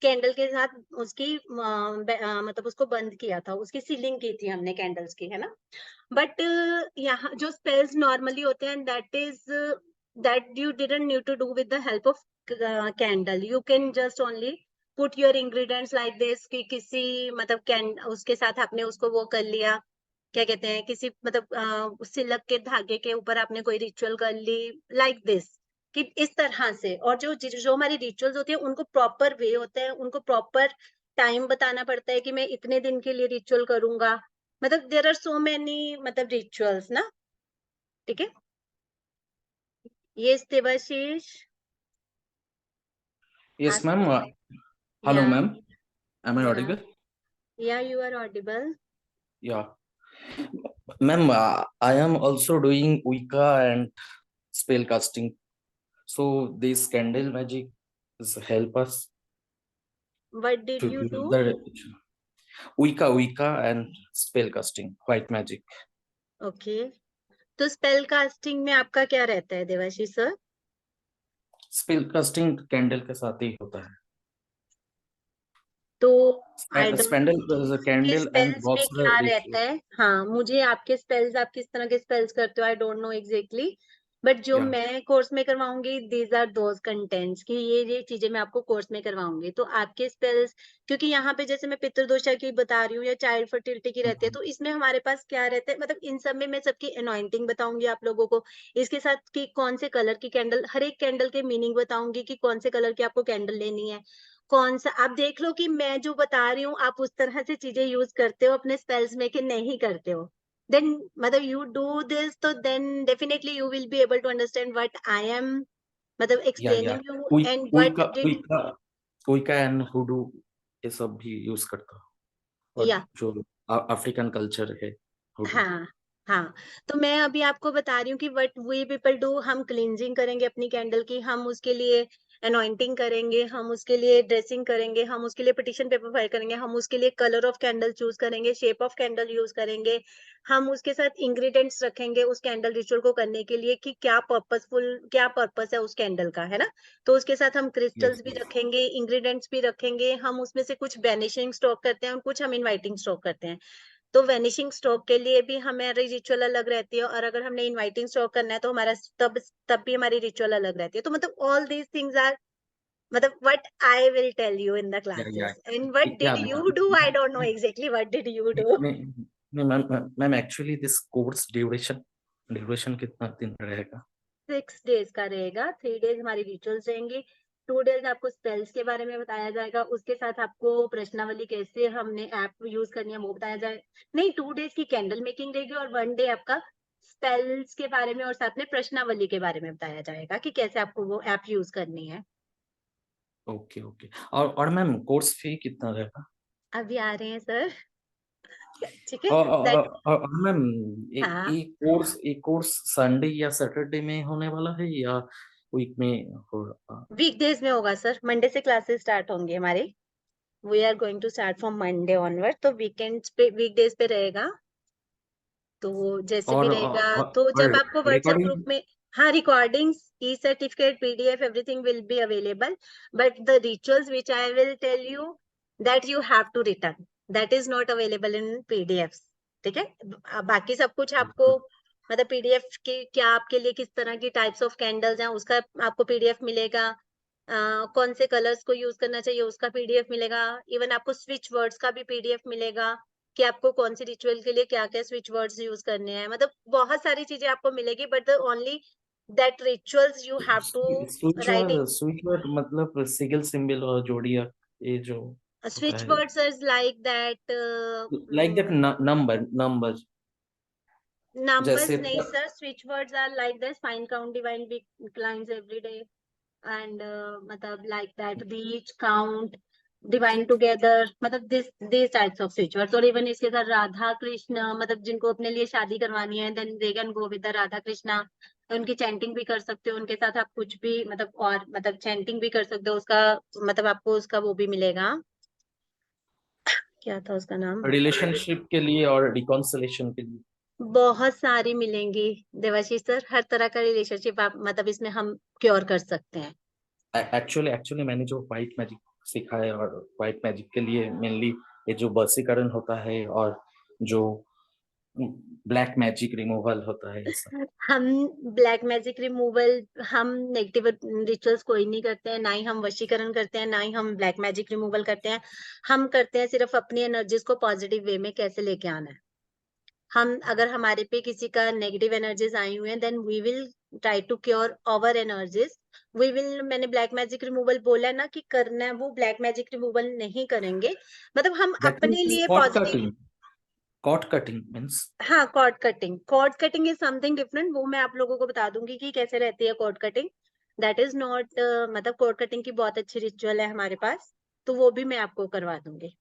S1: कैंडल के साथ उसकी मतलब उसको बंद किया था, उसकी सीलिंग की थी हमने कैंडल्स की, है ना। बट यहाँ जो स्पेल्स नॉर्मली होते हैं, that you didn't need to do with the help of candle. You can just only put your ingredients like this, कि किसी मतलब उसके साथ आपने उसको वो कर लिया, क्या कहते हैं, किसी मतलब सिल्क के धागे के ऊपर आपने कोई रिचुअल कर ली, लाइक दिस, कि इस तरह से। और जो हमारी रिचुअल्स होती है उनको प्रॉपर वे होता है, उनको प्रॉपर टाइम बताना पड़ता है कि मैं इतने दिन के लिए रिचुअल करूंगा। मतलब देयर आर सो मेनी मतलब रिचुअल्स ना। ठीक है, ये देवाशीष।
S4: Yes, ma'am. Hello,
S1: या
S4: ma'am. Am I
S1: yeah
S4: audible?
S1: Yeah you are audible.
S4: Yeah. Ma'am, I am also doing Wicca and spell casting. So this candle magic is help us
S1: what did
S4: to
S1: you
S4: do
S1: do?
S4: the Wicca and spell casting, white magic.
S1: Okay, तो स्पेल कास्टिंग में आपका क्या रहता है देवाशीष सर?
S4: Spell casting कैंडल के साथ ही होता है.
S1: तो I don't know
S4: Spandel is a
S1: कि
S4: candle and
S1: स्पेल्स में
S4: box
S1: क्या
S4: ritual.
S1: रहता है। हाँ, मुझे आपके स्पेल्स, आप किस तरह के स्पेल्स करते हो, आई डोंट नो एग्जैक्टली। बट जो
S4: Yeah.
S1: मैं कोर्स में करवाऊंगी, दीज आर दोज कंटेंट्स, कि ये चीजें मैं आपको कोर्स में करवाऊंगी। तो आपके स्पेल्स, क्योंकि यहाँ पे जैसे मैं पितृदोषा की बता रही हूँ या चाइल्ड फर्टिलिटी की रहती है, तो इसमें हमारे पास क्या रहता है, मतलब इन सब में मैं सबकी अनॉइंटिंग बताऊंगी आप लोगों को। इसके साथ कि कौन से कलर की कैंडल, हर एक कैंडल के मीनिंग बताऊंगी कि कौन से कलर की आपको कैंडल लेनी है, कौन सा। आप देख लो कि मैं जो बता रही हूँ आप उस तरह से चीजें यूज करते हो अपने स्पेल्स में कि नहीं करते हो। देन मतलब यू डू दिस, तो then definitely you will be able to understand what I am मतलब
S4: Yeah, yeah.
S1: Explaining you, and what did.
S4: Wicca and hoodoo ये सब भी यूज करता हूँ. और
S1: या
S4: जो अफ्रीकन कल्चर है hoodoo.
S1: हाँ हाँ, तो मैं अभी आपको बता रही हूँ कि व्हाट वी पीपल डू। हम क्लींजिंग करेंगे अपनी कैंडल की, हम उसके लिए अनॉइंटिंग करेंगे, हम उसके लिए ड्रेसिंग करेंगे, हम उसके लिए पिटिशन पेपर फाइल करेंगे, हम उसके लिए कलर ऑफ कैंडल चूज करेंगे, शेप ऑफ कैंडल यूज करेंगे, हम उसके साथ इंग्रेडिएंट्स रखेंगे उस कैंडल रिचुअल को करने के लिए, कि क्या पर्पस है उस कैंडल का, है ना। तो उसके साथ हम
S4: Yes,
S1: क्रिस्टल्स भी
S4: yes.
S1: रखेंगे, इंग्रेडिएंट्स भी रखेंगे, हम उसमें से कुछ बैनिशिंग स्टॉक करते हैं और कुछ हम इनवाइटिंग स्टॉक करते हैं। तो वेनिशिंग स्टॉक के लिए भी हमारी रिचुअल अलग रहती है, और अगर हमने इनवाइटिंग स्टॉक करना है तो हमारा तब भी हमारी रिचुअल अलग रहती है। तो मतलब ऑल दीज थिंग्स आर, मतलब what I will tell you in the
S4: Yeah, yeah.
S1: Classes, and what
S4: Yeah,
S1: did you do, I don't know exactly what did you do.
S4: मैं ma'am actually this course duration कितना दिन रहेगा?
S1: 6 डेज का रहेगा। 3 डेज हमारी रिचुअल्स रहेंगी। 2 डेज आपको स्पेल्स के बारे में बताया जाएगा। उसके साथ आपको प्रश्नावली कैसे हमने ऐप यूज करनी है वो बताया जाए। नहीं, 2 डेज की कैंडल मेकिंग रहेगी और 1 डे आपका स्पेल्स के बारे में और साथ में प्रश्नावली के बारे में बताया जाएगा कि कैसे आपको वो ऐप यूज करनी है।
S4: Okay okay. और मैम कोर्स फी कितना रहेगा?
S1: अभी आ रहे हैं सर। ठीक है,
S4: और मैम
S1: हाँ,
S4: एक कोर्स संडे या सैटरडे में होने वाला है या वीक में होगा?
S1: वीकडेज में होगा सर। मंडे से क्लासेस स्टार्ट होंगे हमारे। We are going to start from Monday onward, तो वीकेंड्स पे, वीकडेज पे रहेगा। तो वो जैसे भी रहेगा, तो जब आपको व्हाट्सएप ग्रुप
S4: रिकॉर्डिंग?
S1: में, हाँ, recordings, e certificate, PDF, everything will be available, but the rituals which I will tell you that you have to return, that is not available in PDF. ठीक है, बाकी सब कुछ आपको, मतलब पीडीएफ की क्या, आपके लिए किस तरह की टाइप्स ऑफ कैंडल्स हैं उसका आपको पीडीएफ मिलेगा। कौन से कलर्स को यूज करना चाहिए उसका पीडीएफ मिलेगा। इवन आपको स्विच वर्ड्स का भी पीडीएफ मिलेगा कि आपको कौन सी रिचुअल के लिए क्या क्या स्विच वर्ड्स यूज करने हैं। मतलब बहुत सारी चीजें आपको मिलेगी, but the only that rituals you have to write in.
S4: Switch word मतलब सिगल सिंबल और जोड़िया, ये जो होता
S1: स्विच
S4: है,
S1: words are like that,
S4: like that number
S1: numbers
S4: जैसे
S1: नहीं sir, switch words are like this: find, count, divine, big clients every day, and मतलब like that, reach, count, divine together, मतलब this types of switch words. और इवन इसके साथ राधा कृष्ण, मतलब जिनको अपने लिए शादी करवानी है, then they can go with the Radha Krishna, उनकी चैंटिंग भी कर सकते हो। उनके साथ आप कुछ भी, मतलब और मतलब चैंटिंग भी कर सकते हो उसका, मतलब आपको उसका वो भी मिलेगा। क्या था उसका नाम?
S4: रिलेशनशिप के लिए और रिकॉन्सिलेशन के लिए।
S1: बहुत सारी मिलेंगी देवाशीष सर, हर तरह का रिलेशनशिप आप, मतलब इसमें हम क्योर कर सकते हैं।
S4: एक्चुअली मैंने जो व्हाइट मैजिक सीखा है, और व्हाइट मैजिक के लिए मेनली ये जो वशीकरण होता है और जो ब्लैक मैजिक रिमूवल होता है, ऐसा।
S1: हम ब्लैक मैजिक रिमूवल, हम नेगेटिव रिचुअल्स कोई नहीं करते हैं, ना ही हम वशीकरण करते हैं, ना ही हम ब्लैक मैजिक रिमूवल करते हैं। हम करते हैं सिर्फ अपनी एनर्जीज को पॉजिटिव वे में कैसे लेके आना है। हम, अगर हमारे पे किसी का नेगेटिव एनर्जीज आई हुई हैं, then we will try to cure our energies. We will, मैंने ब्लैक मैजिक रिमूवल बोला ना कि करना है, वो ब्लैक मैजिक रिमूवल नहीं करेंगे। मतलब हम
S4: दैट
S1: अपने
S4: मीन्स
S1: लिए
S4: cord
S1: positive.
S4: Cutting. Cord cutting means
S1: हाँ, cord cutting is something different. वो मैं आप लोगों को बता दूंगी कि कैसे रहती है cord cutting. That is not, मतलब कॉर्ड कटिंग की बहुत अच्छी रिचुअल है हमारे पास, तो वो भी मैं आपको करवा दूंगी।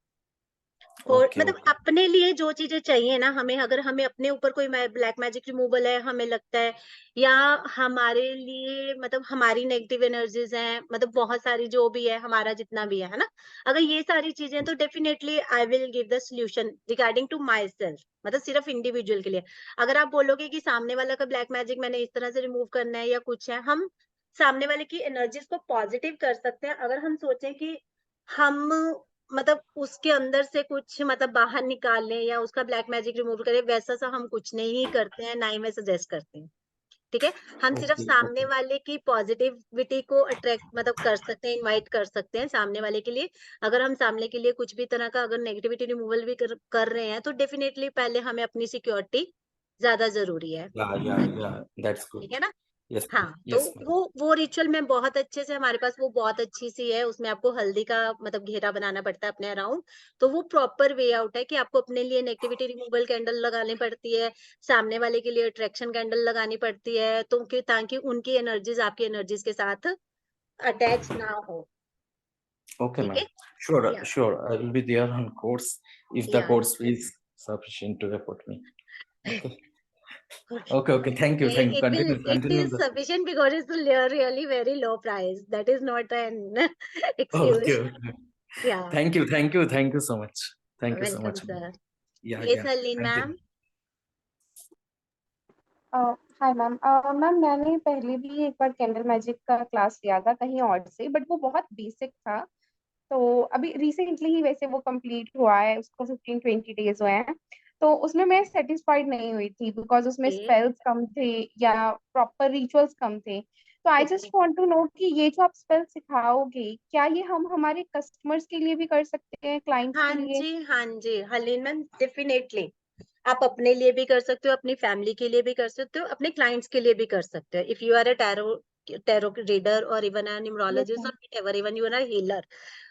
S1: और
S4: ओके
S1: मतलब
S4: ओके।
S1: अपने लिए जो चीजें चाहिए ना हमें, अगर हमें अपने ऊपर कोई ब्लैक मैजिक रिमूवल है, हमें लगता है, या हमारे लिए, मतलब हमारी नेगेटिव एनर्जीज हैं, मतलब बहुत सारी जो भी है, हमारा जितना भी है ना, अगर ये सारी चीजें, तो definitely I will give the solution regarding to my self, मतलब सिर्फ इंडिविजुअल के लिए। अगर आप बोलोगे कि सामने वाला का ब्लैक मैजिक मैंने इस तरह से रिमूव करना है या कुछ है, हम सामने वाले की एनर्जीज को पॉजिटिव कर सकते हैं। अगर हम सोचें कि हम, मतलब उसके अंदर से कुछ, मतलब बाहर निकाल लें या उसका ब्लैक मैजिक रिमूव करें, वैसा सा हम कुछ नहीं करते हैं, ना ही मैं सजेस्ट करती हूँ। ठीक है, हम सिर्फ
S4: ओके
S1: सामने
S4: ओके।
S1: वाले की पॉजिटिविटी को अट्रैक्ट, मतलब कर सकते हैं, इनवाइट कर सकते हैं सामने वाले के लिए। अगर हम सामने के लिए कुछ भी तरह का अगर नेगेटिविटी रिमूवल भी कर रहे हैं, तो डेफिनेटली पहले हमें अपनी सिक्योरिटी ज्यादा जरूरी है।
S4: या दैट्स
S1: ठीक
S4: गुड।
S1: है ना?
S4: यस
S1: हाँ, तो
S4: यस मैम।
S1: वो रिचुअल में बहुत अच्छे से, हमारे पास वो बहुत अच्छी सी है। उसमें आपको हल्दी का, मतलब घेरा बनाना पड़ता है अपने अराउंड। तो वो प्रॉपर वे आउट है कि आपको अपने लिए नेगेटिविटी रिमूवल कैंडल लगानी पड़ती है, सामने वाले के लिए अट्रैक्शन कैंडल लगानी पड़ती है, तो ताकि उनकी एनर्जीज आपकी एनर्जीज के साथ अटैच ना हो।
S4: Okay,
S1: ठीक
S4: ma'am.
S1: है, या
S4: Sure. I will be there on course if the
S1: या
S4: course is sufficient to support me. Okay.
S1: Okay.
S4: Okay. Thank you. Thank you.
S1: It
S4: Continue
S1: is
S4: the.
S1: sufficient because it's really very low price. That is not an
S4: Okay.
S1: excuse.
S4: Okay.
S1: Yeah,
S4: Thank you so much. Thank you so
S1: welcome,
S4: much, ma'am.
S1: sir. Yes,
S4: Yeah.
S1: Harleen
S4: Thank you.
S1: ma'am.
S2: Hi ma'am. Ma'am मैंने पहले भी एक बार कैंडल मैजिक का क्लास लिया था कहीं और से, बट वो बहुत बेसिक था। तो अभी रिसेंटली ही वैसे वो कंप्लीट हुआ है, उसको 15-20 डेज हुए हैं। तो उसमें मैं सेटिस्फाइड नहीं हुई थी बिकॉज उसमें
S1: Okay.
S2: स्पेल्स कम थे या प्रॉपर रिचुअल्स कम थे। तो I just
S1: Okay.
S2: Want to know कि ये जो आप स्पेल सिखाओगे, क्या ये हम हमारे कस्टमर्स के लिए भी कर सकते हैं, क्लाइंट्स
S1: हाँ
S2: के लिए?
S1: जी, हाँ जी, हलीन मैम, डेफिनेटली आप अपने लिए भी कर सकते हो, अपनी फैमिली के लिए भी कर सकते हो, अपने क्लाइंट्स के लिए भी कर सकते हो। If you are a tarot reader और इवन अ न्यूमरोलॉजिस्ट और whatever, even you are a healer,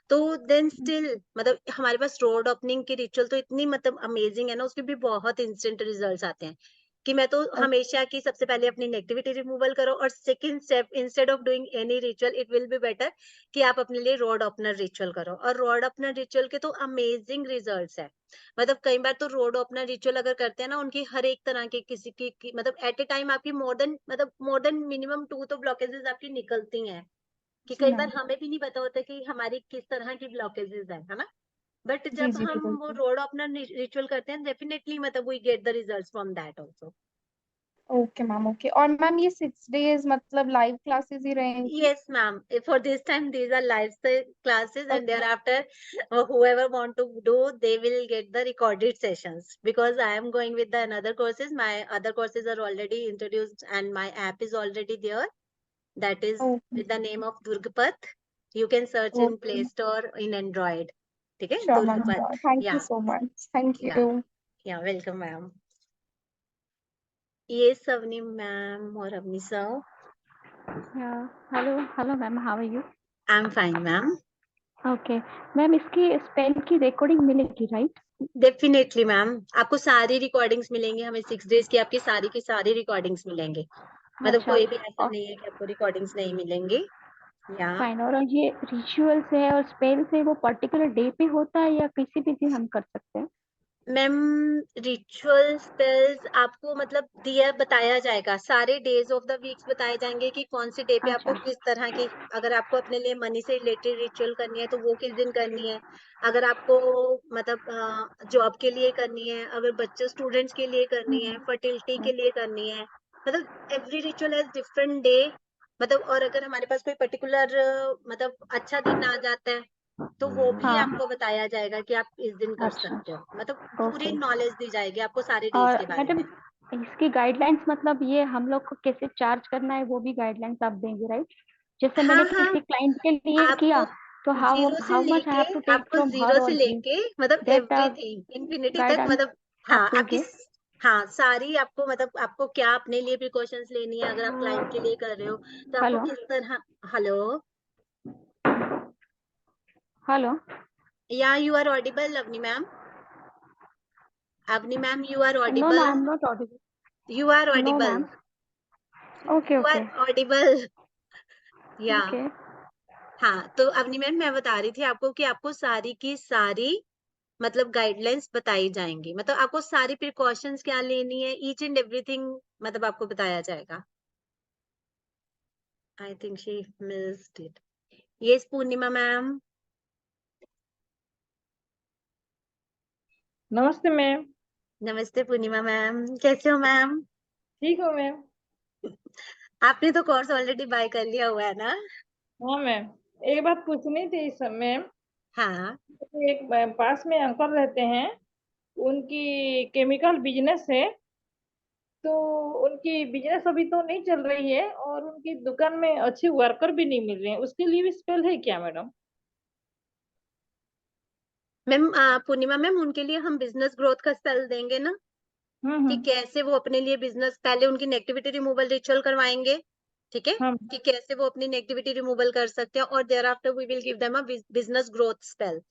S1: तो देन स्टिल मतलब हमारे पास रोड ओपनिंग की रिचुअल तो इतनी मतलब अमेजिंग है ना, उसके भी बहुत इंस्टेंट रिजल्ट्स आते हैं कि मैं तो हमेशा की सबसे पहले अपनी नेगेटिविटी रिमूवल करो, और second step, instead of doing any ritual, it will be better कि आप अपने लिए रोड ओपनर रिचुअल करो। और रोड ओपनर रिचुअल के तो अमेजिंग रिजल्ट्स है। मतलब कई बार तो रोड ओपनर रिचुअल अगर करते हैं ना, उनकी हर एक तरह के किसी की मतलब एट ए टाइम आपकी मोर देन मिनिमम 2 तो ब्लॉकेजेस आपकी निकलती हैं, कि
S2: जी
S1: कई
S2: मैम।
S1: बार हमें भी नहीं पता होता कि हमारी किस तरह की ब्लॉकेजेस है ना। बट
S2: जी
S1: जब
S2: जी
S1: हम वो
S2: बिल्कुल।
S1: रोड ओपनर रिचुअल करते हैं, डेफिनेटली मतलब we get the results from that also.
S2: Okay ma'am, okay. और मैम ये 6 days मतलब लाइव क्लासेस ही रहेंगी?
S1: Yes, ma'am. For this time, these are lifestyle classes, and
S2: okay.
S1: thereafter, whoever want to do, they will get the recorded sessions. Because I am going with the another courses. My other courses are already introduced, and my app is already there. That is
S2: okay.
S1: with the name of Durgapath. You can search in
S2: okay.
S1: Play Store in Android. ठीक है,
S2: sure ma'am,
S1: Durgapath.
S2: Sure. Thank you
S1: Yeah,
S2: so much, thank
S1: yeah,
S2: you.
S1: yeah. Welcome, ma'am. ये सवनी मैम और Avni sir.
S5: Yeah. Hello, ma'am. How are you?
S1: I'm fine, ma'am.
S5: Okay, ma'am इसकी स्पेल की रिकॉर्डिंग मिलेगी राइट?
S1: डेफिनेटली मैम, आपको सारी रिकॉर्डिंग्स मिलेंगी। हमें 6 डेज की आपकी सारी की सारी रिकॉर्डिंग्स मिलेंगे। मतलब
S5: अच्छा।
S1: कोई भी ऐसा
S5: और
S1: नहीं है कि आपको रिकॉर्डिंग्स नहीं मिलेंगी। या
S5: फाइन। और ये रिचुअल्स है और स्पेल्स है वो पर्टिकुलर डे पे होता है या किसी भी दिन हम कर सकते हैं?
S1: मैम, रिचुअल स्पेल्स आपको मतलब दिया बताया जाएगा, सारे डेज ऑफ द वीक्स बताए जाएंगे कि कौन सी डे पे आपको
S5: अच्छा।
S1: किस तरह की, अगर आपको अपने लिए मनी से रिलेटेड रिचुअल करनी है तो वो किस दिन करनी है। अगर आपको मतलब जॉब के लिए करनी है, अगर बच्चे स्टूडेंट्स के लिए करनी है, फर्टिलिटी के लिए करनी है, मतलब every ritual has different day. मतलब और अगर हमारे पास कोई पर्टिकुलर मतलब अच्छा दिन आ जाता है तो वो भी
S5: हाँ।
S1: आपको बताया जाएगा कि आप इस दिन कर
S5: अच्छा।
S1: सकते हो। मतलब पूरी
S5: ओके।
S1: नॉलेज दी जाएगी आपको सारे डेज
S5: और
S1: के बारे
S5: मैडम
S1: में।
S5: इसकी गाइडलाइंस मतलब ये हम लोग को कैसे चार्ज करना है वो भी गाइडलाइंस आप देंगे राइट? जैसे
S1: हाँ
S5: मैंने
S1: हाँ,
S5: किसी क्लाइंट के लिए
S1: आपको
S5: किया तो हाउ
S1: जीरो से
S5: हाउ मच आई
S1: लेके
S5: हैव टू टेक
S1: आपको
S5: फ्रॉम हर
S1: जीरो से
S5: और हिम,
S1: लेके मतलब
S5: दैट
S1: एवरीथिंग इन्फिनिटी तक,
S5: गाइडेंस
S1: मतलब हाँ
S5: आप
S1: आपकी
S5: दोगे?
S1: हाँ सारी आपको मतलब आपको क्या अपने लिए प्रिकॉशंस लेनी है, अगर आप क्लाइंट के लिए कर रहे हो तो आपको
S5: हेलो
S1: किस तरह। Hello,
S5: hello.
S1: Yeah you are audible Avni ma'am? Avni ma'am, you are
S5: no no, I
S1: audible?
S5: Am not audible.
S1: You are
S5: no
S1: audible?
S5: Ma'am. Okay
S1: you are
S5: okay
S1: audible? Yeah
S5: okay.
S1: हाँ, तो अवनी मैम मैं बता रही थी आपको कि आपको सारी की सारी मतलब गाइडलाइंस बताई जाएंगी, मतलब आपको सारी प्रिकॉशंस क्या लेनी है, ईच एंड एवरीथिंग मतलब आपको बताया जाएगा। I think she missed it. Yes Purnima ma'am.
S6: नमस्ते मैम।
S1: नमस्ते पूर्णिमा मैम, कैसे हो मैम?
S6: ठीक हो मैम?
S1: आपने तो कोर्स ऑलरेडी बाय कर लिया हुआ है ना?
S6: हाँ मैम, एक बात पूछनी थी सब मैम।
S1: हाँ
S6: एक पास में अंकल रहते हैं, उनकी केमिकल बिजनेस है, तो उनकी बिजनेस अभी तो नहीं चल रही है और उनकी दुकान में अच्छे वर्कर भी नहीं मिल रहे हैं, उसके लिए भी स्पेल है क्या मैडम?
S1: मैम, पूर्णिमा मैम उनके लिए हम बिजनेस ग्रोथ का स्पेल देंगे ना, कि कैसे वो अपने लिए बिजनेस, पहले उनकी नेगेटिविटी रिमूवल रिचुअल करवाएंगे, ठीक है,
S6: हाँ
S1: कि कैसे वो अपनी नेगेटिविटी रिमूवल कर सकते हैं, और thereafter we will give them a business growth spell.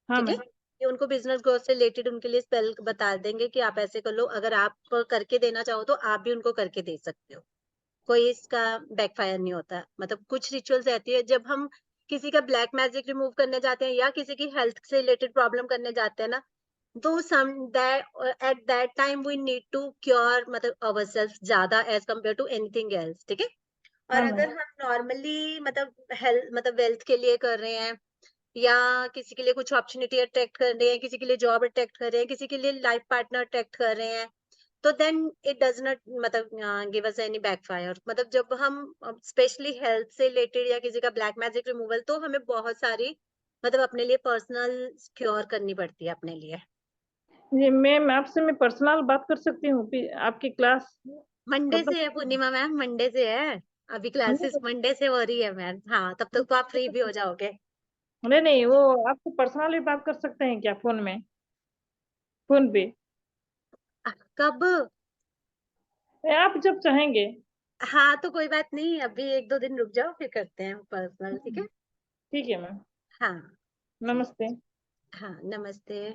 S6: हाँ
S1: ठीक है,
S6: मैम।
S1: कि उनको बिजनेस ग्रोथ से रिलेटेड उनके लिए स्पेल बता देंगे कि आप ऐसे कर लो, अगर आप करके देना चाहो तो आप भी उनको करके दे सकते हो, कोई इसका बैकफायर नहीं होता। मतलब कुछ रिचुअल्स रहती है जब हम किसी का ब्लैक मैजिक रिमूव करने जाते हैं या किसी की हेल्थ से रिलेटेड प्रॉब्लम करने जाते हैं ना, तो some that at that time we need to cure मतलब अवरसेल्फ ज्यादा as compare to anything else. ठीक है, और
S6: हाँ
S1: अगर
S6: मैम।
S1: हम नॉर्मली मतलब हेल्थ मतलब वेल्थ के लिए कर रहे हैं, या किसी के लिए कुछ अपॉर्चुनिटी अट्रैक्ट कर रहे हैं, किसी के लिए जॉब अट्रैक्ट कर रहे हैं, किसी के लिए लाइफ पार्टनर अट्रैक्ट कर रहे हैं, तो देन इट डज नॉट मतलब गिव अस एनी बैकफायर। मतलब जब हम स्पेशली हेल्थ से रिलेटेड या किसी का ब्लैक मैजिक रिमूवल, तो हमें बहुत सारी मतलब अपने लिए पर्सनल क्योर करनी पड़ती है अपने लिए।
S6: जी मैम, आपसे मैं पर्सनल बात कर सकती हूँ? आपकी क्लास
S1: मंडे
S6: कब
S1: से है
S6: तक?
S1: पूर्णिमा मैम, मंडे से है। अभी क्लासेस मंडे से हो रही है मैम। हाँ, तब तक तो आप फ्री भी हो जाओगे।
S6: नहीं नहीं, वो आपको पर्सनली बात कर सकते हैं क्या फोन में, फोन पे?
S1: कब?
S6: आप जब चाहेंगे।
S1: हाँ तो कोई बात नहीं, अभी 1-2 दिन रुक जाओ, फिर करते हैं पर्सनल, ठीक है?
S6: ठीक है मैम।
S1: हाँ
S6: नमस्ते।
S1: हाँ, नमस्ते।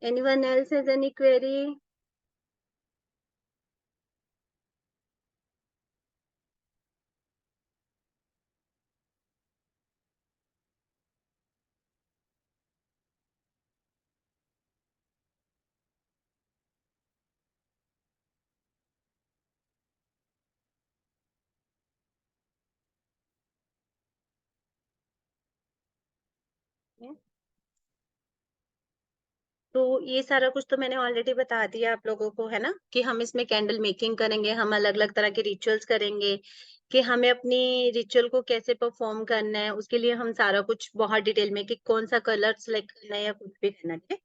S1: Anyone else has any query? तो ये सारा कुछ तो मैंने ऑलरेडी बता दिया आप लोगों को, है ना, कि हम इसमें कैंडल मेकिंग करेंगे, हम अलग अलग तरह के रिचुअल्स करेंगे, कि हमें अपनी रिचुअल को कैसे परफॉर्म करना है, उसके लिए हम सारा कुछ बहुत डिटेल में, कि कौन सा कलर सेलेक्ट करना है या कुछ भी करना है।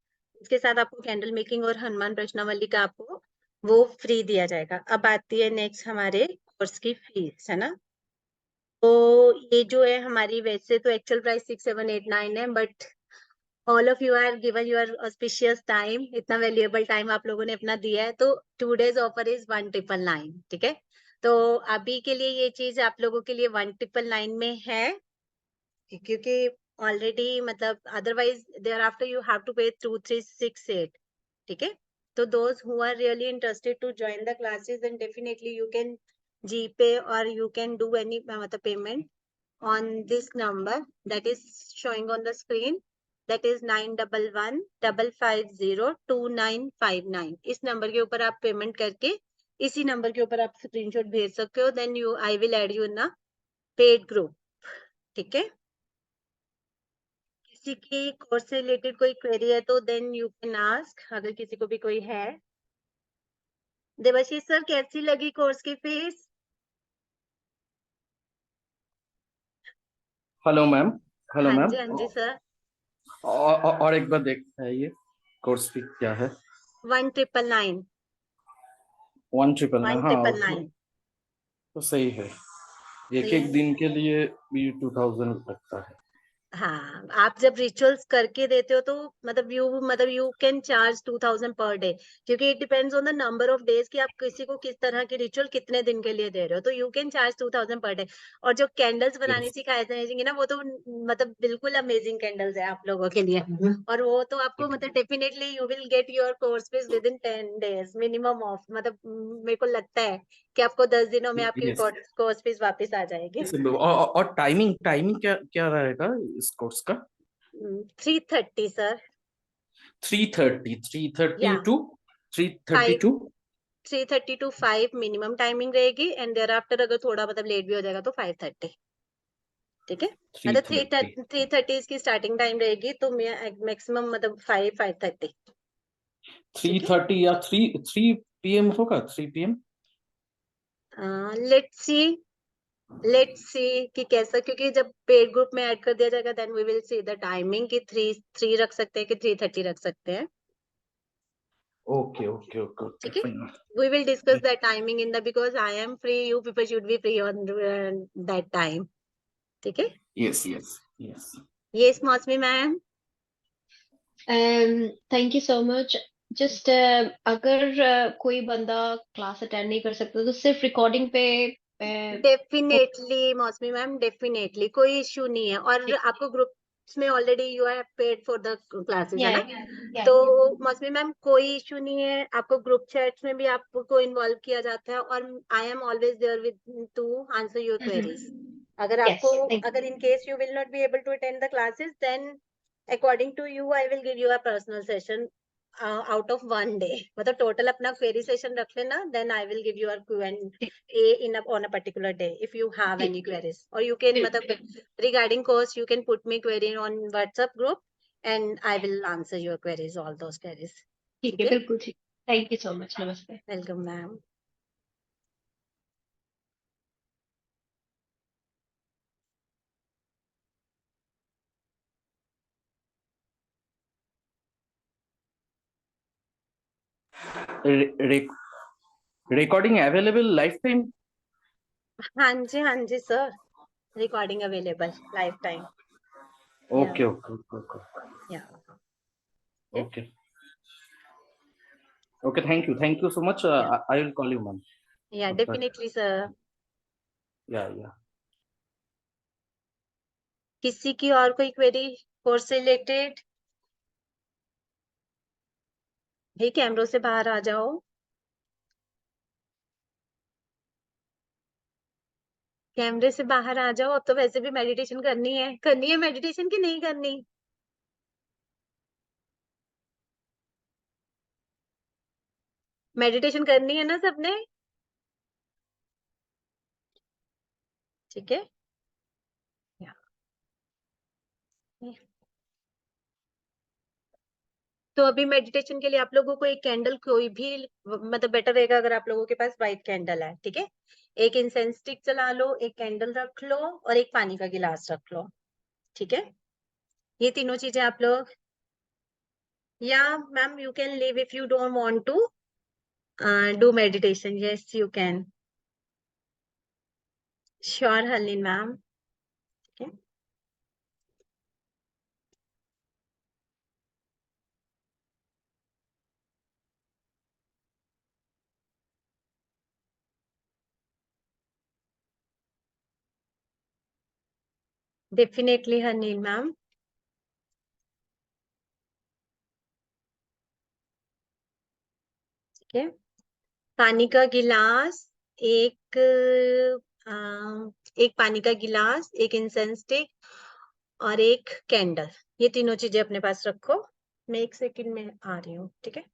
S1: इसके साथ आपको कैंडल मेकिंग और हनुमान प्रश्नावली का आपको वो फ्री दिया जाएगा। अब आती है नेक्स्ट हमारे कोर्स की फीस, है ना। तो ये जो है हमारी, वैसे तो एक्चुअल प्राइस 6, 7, 8, 9 है, but all of you are given your auspicious time, इतना वैल्यूएबल टाइम आप लोगों ने अपना दिया है, तो 2 days ऑफर इज 1999, ठीक है। तो अभी के लिए ये चीज आप लोगों के लिए 1999 में है, क्योंकि ऑलरेडी मतलब otherwise there after you have to pay 2368, ठीक है। तो those who are really interested to join the classes, then definitely you can GPay और यू कैन डू एनी मतलब payment on this number that is showing on the screen, that is 9111502959। इस नंबर के ऊपर आप पेमेंट करके इसी नंबर के ऊपर आप स्क्रीनशॉट भेज सकते हो, then you I will add you in a paid group, ठीक है। किसी की कोर्स से रिलेटेड कोई क्वेरी है तो देन यू कैन आस्क, अगर किसी को भी कोई है। देवाशीष सर, कैसी लगी कोर्स की फीस?
S4: Hello ma'am. हेलो
S1: हाँ
S4: मैम।
S1: जी, हाँ जी सर।
S4: और एक बार देखते हैं ये कोर्स फी क्या है।
S1: 1999।
S4: 1999, हाँ
S1: 1999।
S4: तो सही है। एक एक दिन के लिए भी 2000 लगता है।
S1: हाँ, आप जब रिचुअल्स करके देते हो तो मतलब you can charge 2000 per day, क्योंकि it depends on the number of days कि आप किसी को किस तरह की रिचुअल कितने दिन के लिए दे रहे हो, तो you can charge 2000 per day. और जो कैंडल्स बनानी सिखाए जाएंगे ना, वो तो मतलब बिल्कुल अमेजिंग कैंडल्स है आप लोगों के लिए, और वो तो आपको मतलब definitely you will get your course fees with in 10 days minimum of, मतलब मेरे को लगता है कि आपको 10 दिनों में आपकी
S4: Yes.
S1: कोर्स फीस वापस आ जाएगी।
S4: और टाइमिंग टाइमिंग क्या क्या रहेगा इस कोर्स का?
S1: 3:30 सर।
S4: 3:30
S1: या
S4: to 3:30 to
S1: 3:30 to 5 minimum timing रहेगी, एंड देयर आफ्टर अगर थोड़ा मतलब लेट भी हो जाएगा तो 5:30, ठीक है। मतलब
S4: 3:30
S1: 3:30 इसकी स्टार्टिंग टाइम रहेगी, तो मैक्सिमम मतलब 5:30, ठीक है।
S4: 3:30 या 3 PM होगा, 3 PM।
S1: लेट्स सी कि कैसा, क्योंकि जब पेड ग्रुप में ऐड कर दिया जाएगा then we will see the timing कि 3 रख सकते हैं कि 3:30 रख सकते हैं,
S4: ओके ओके ओके ओके
S1: ठीक है।
S4: Fine.
S1: We will discuss that timing in the, because I am free, you people should be free on that time, ठीक है।
S4: Yes yes yes.
S1: Yes, मौसमी ma'am.
S7: Thank you so much. Just अगर कोई बंदा क्लास अटेंड नहीं कर सकता तो सिर्फ रिकॉर्डिंग पे
S1: डेफिनेटली मौसमी मैम, डेफिनेटली कोई इश्यू नहीं है, और आपको ग्रुप्स में already you have paid for the classes, है ना। तो मौसमी मैम कोई इश्यू नहीं है, आपको ग्रुप चैट्स में भी आपको इन्वॉल्व किया जाता है, और I am always there with to answer your queries. अगर आपको अगर in case you will not be able to attend the classes, then according to you I will give you a personal session out of 1 day, मतलब टोटल अपना क्वेरी सेशन रख लेना, then I will give you a Q&A on a particular day if you have any queries, or you can मतलब regarding course you can put me query on WhatsApp group and I will answer your queries, all those queries,
S7: ठीक है, बिल्कुल ठीक। Thank you so much. नमस्ते।
S1: Welcome ma'am.
S4: Recording available lifetime?
S1: हाँ जी sir, recording available lifetime.
S4: Okay okay okay
S1: yeah
S4: okay. Okay, thank you so much. I will call you, ma'am.
S1: Yeah,
S4: Okay.
S1: definitely, sir.
S4: Yeah.
S1: किसी की और कोई क्वेरी कोर्स से रिलेटेड? भाई कैमरों से बाहर आ जाओ। कैमरे से बाहर आ जाओ। अब तो वैसे भी मेडिटेशन करनी है मेडिटेशन की नहीं करनी? मेडिटेशन करनी है ना सबने? ठीक है। तो अभी मेडिटेशन के लिए आप लोगों को एक कैंडल कोई भी मतलब बेटर रहेगा अगर आप लोगों के पास व्हाइट कैंडल है, ठीक है। एक इंसेंस स्टिक जला लो, एक कैंडल रख लो और एक पानी का गिलास रख लो, ठीक है। ये तीनों चीजें आप लोग, yeah ma'am you can leave if you don't want to do meditation. Yes you can. Sure Harleen ma'am. ठीक है। Definitely Harleen ma'am. ठीक है। पानी का गिलास, एक एक पानी का गिलास, एक इंसेंस स्टिक और एक कैंडल, ये तीनों चीजें अपने पास रखो। मैं 1 सेकंड में आ रही हूँ, ठीक है।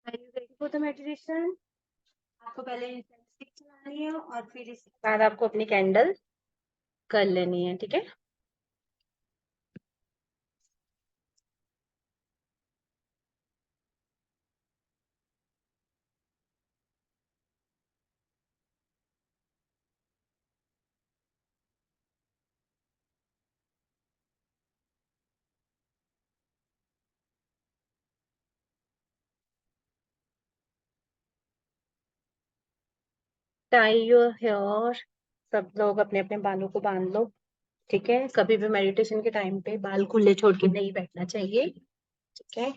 S1: Are you ready for the meditation? आपको पहले इंसेंस स्टिक जलानी है और फिर इसके बाद आपको अपनी कैंडल कर लेनी है, ठीक है। Tie your hair. सब लोग अपने अपने बालों को बांध लो, ठीक है। कभी भी मेडिटेशन के टाइम पे बाल खुले छोड़ के नहीं बैठना चाहिए, ठीक है।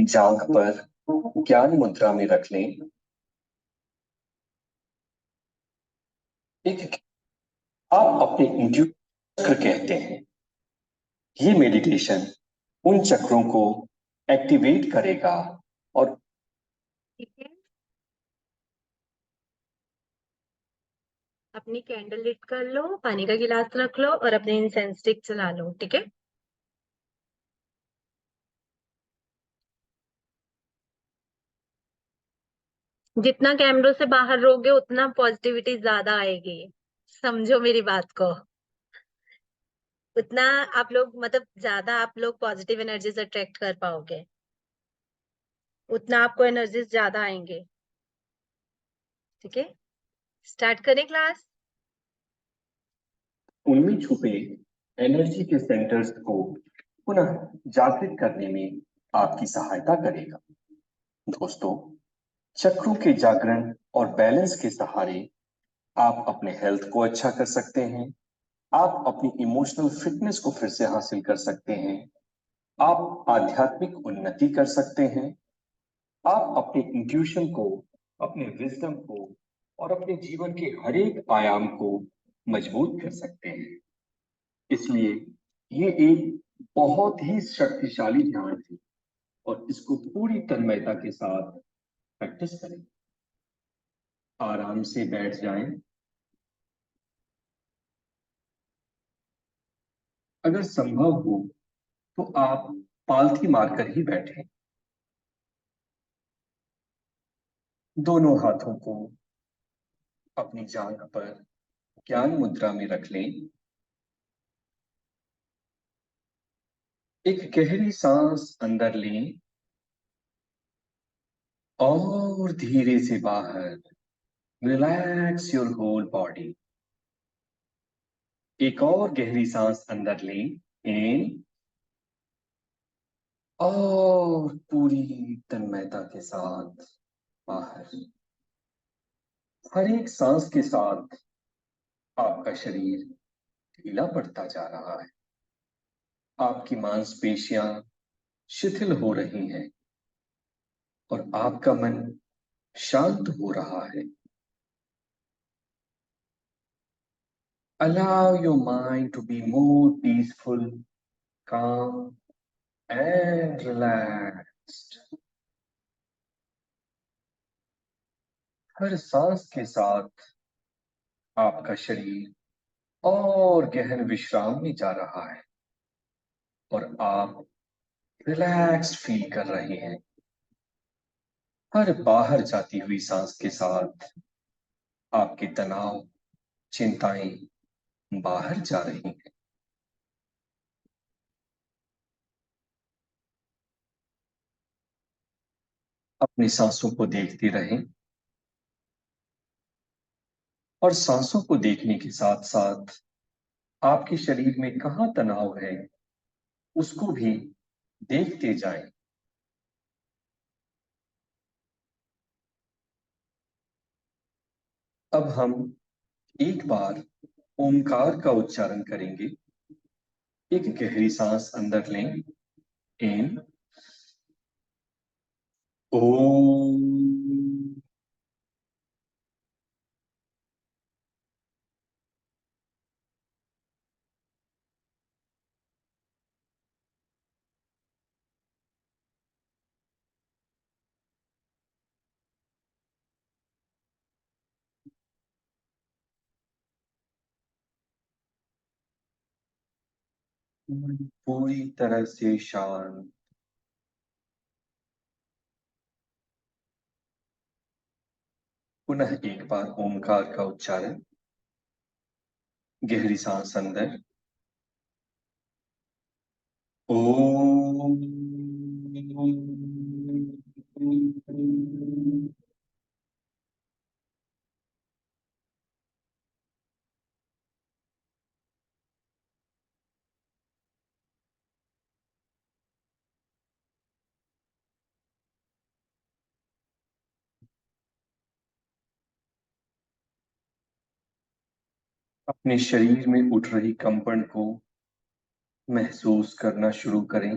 S8: जांघ पर ज्ञान मुद्रा में रख लें। एक आप अपने इंट्यूशन चक्र कहते हैं। ये मेडिटेशन उन चक्रों को एक्टिवेट करेगा और
S1: ठीक है, अपनी कैंडल लिट कर लो, पानी का गिलास रख लो और अपने इंसेंस स्टिक जला लो। ठीक है, जितना कैमरों से बाहर रहोगे उतना पॉजिटिविटी ज्यादा आएगी। समझो मेरी बात को, उतना आप लोग मतलब ज्यादा आप लोग पॉजिटिव एनर्जीज अट्रैक्ट कर पाओगे, उतना आपको एनर्जीज ज्यादा आएंगे। ठीक है, स्टार्ट करें क्लास।
S8: उनमें छुपे एनर्जी के सेंटर्स को पुनः जागृत करने में आपकी सहायता करेगा। दोस्तों, चक्रों के जागरण और बैलेंस के सहारे आप अपने हेल्थ को अच्छा कर सकते हैं। आप अपनी इमोशनल फिटनेस को फिर से हासिल कर सकते हैं। आप आध्यात्मिक उन्नति कर सकते हैं। आप अपने इंट्यूशन को, अपने विजडम को और अपने जीवन के हर एक आयाम को मजबूत कर सकते हैं। इसलिए ये एक बहुत ही शक्तिशाली ध्यान है और इसको पूरी तन्मयता के साथ प्रैक्टिस करें। आराम से बैठ जाएं। अगर संभव हो तो आप पालथी मारकर ही बैठें। दोनों हाथों को अपनी जांघ पर ज्ञान मुद्रा में रख लें। एक गहरी सांस अंदर लें और धीरे से बाहर। Relax your whole body. एक और गहरी सांस अंदर लें, इन और पूरी तन्मयता के साथ बाहर। हर एक सांस के साथ आपका शरीर ढीला पड़ता जा रहा है। आपकी मांसपेशियां शिथिल हो रही हैं और आपका मन शांत हो रहा है। Allow your mind to be more peaceful, calm, and relaxed. हर सांस के साथ आपका शरीर और गहन विश्राम में जा रहा है और आप रिलैक्स्ड फील कर रहे हैं। हर बाहर जाती हुई सांस के साथ आपके तनाव, चिंताएं बाहर जा रही हैं। अपनी सांसों को देखते रहें और सांसों को देखने के साथ साथ आपके शरीर में कहाँ तनाव है उसको भी देखते जाएं। अब हम एक बार ओमकार का उच्चारण करेंगे। एक गहरी सांस अंदर लें, इन, ओम। पूरी तरह से शांत। पुनः एक बार ओमकार का उच्चारण। गहरी सांस अंदर, ओम। अपने शरीर में उठ रही कंपन को महसूस करना शुरू करें।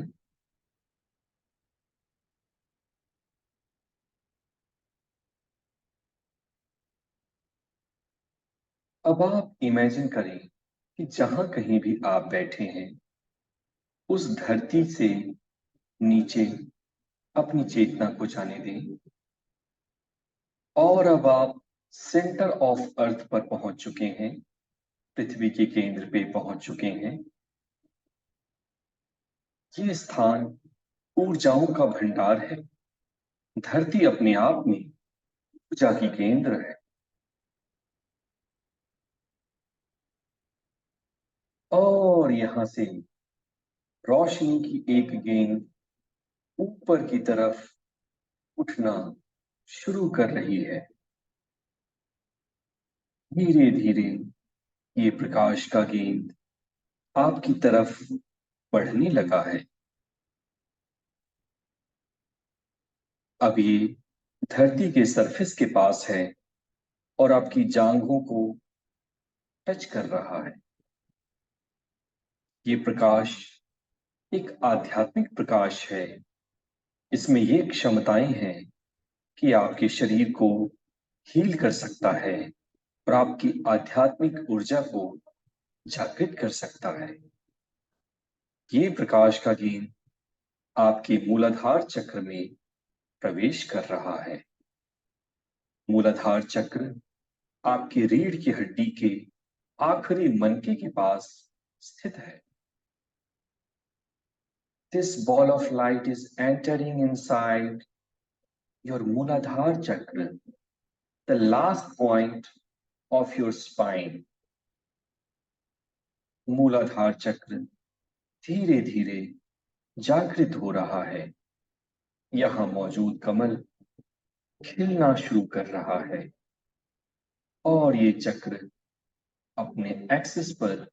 S8: अब आप इमेजिन करें कि जहां कहीं भी आप बैठे हैं उस धरती से नीचे अपनी चेतना को जाने दें और अब आप सेंटर ऑफ अर्थ पर पहुंच चुके हैं, पृथ्वी के केंद्र पे पहुंच चुके हैं। ये स्थान ऊर्जाओं का भंडार है। धरती अपने आप में ऊर्जा की केंद्र है और यहां से रोशनी की एक गेंद ऊपर की तरफ उठना शुरू कर रही है। धीरे धीरे ये प्रकाश का गेंद आपकी तरफ बढ़ने लगा है। अब ये धरती के सरफेस के पास है और आपकी जांघों को टच कर रहा है। ये प्रकाश एक आध्यात्मिक प्रकाश है। इसमें ये क्षमताएं हैं कि आपके शरीर को हील कर सकता है और आपकी आध्यात्मिक ऊर्जा को जागृत कर सकता है। ये प्रकाश का गेंद आपके मूलाधार चक्र में प्रवेश कर रहा है। मूलाधार चक्र आपकी रीढ़ की हड्डी के आखिरी मनके के पास स्थित है। This ball of light is entering inside your Muladhara chakra, the last point of your spine. मूलाधार चक्र धीरे धीरे जागृत हो रहा है। यहां मौजूद कमल खिलना शुरू कर रहा है और ये चक्र अपने एक्सिस पर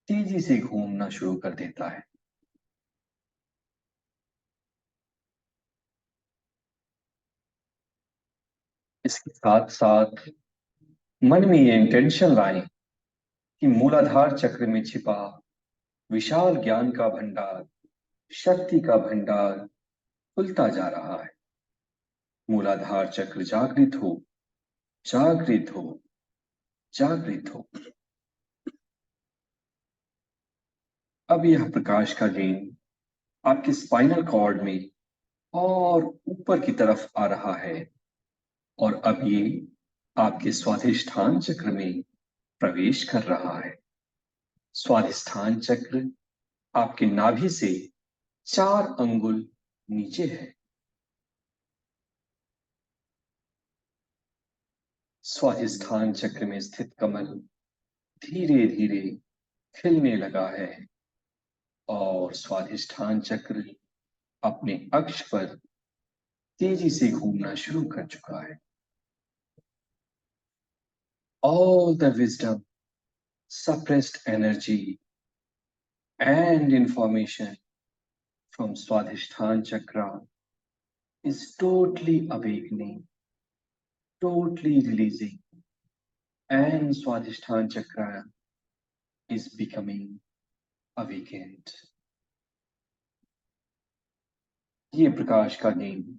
S8: तेजी से घूमना शुरू कर देता है। इसके साथ साथ मन में ये इंटेंशन लाएं कि मूलाधार चक्र में छिपा विशाल ज्ञान का भंडार, शक्ति का भंडार खुलता जा रहा है। मूलाधार चक्र जागृत हो, जागृत हो, जागृत हो। अब यह प्रकाश का गेंद आपके स्पाइनल कॉर्ड में और ऊपर की तरफ आ रहा है और अब ये आपके स्वाधिष्ठान चक्र में प्रवेश कर रहा है। स्वाधिष्ठान चक्र आपके नाभि से 4 अंगुल नीचे है। स्वाधिष्ठान चक्र में स्थित कमल धीरे धीरे खिलने लगा है और स्वाधिष्ठान चक्र अपने अक्ष पर तेजी से घूमना शुरू कर चुका है। All the wisdom, suppressed energy and information from Swadhisthana Chakra is totally awakening, totally releasing, and Swadhisthana Chakra is becoming awakened. ये प्रकाश का गेंद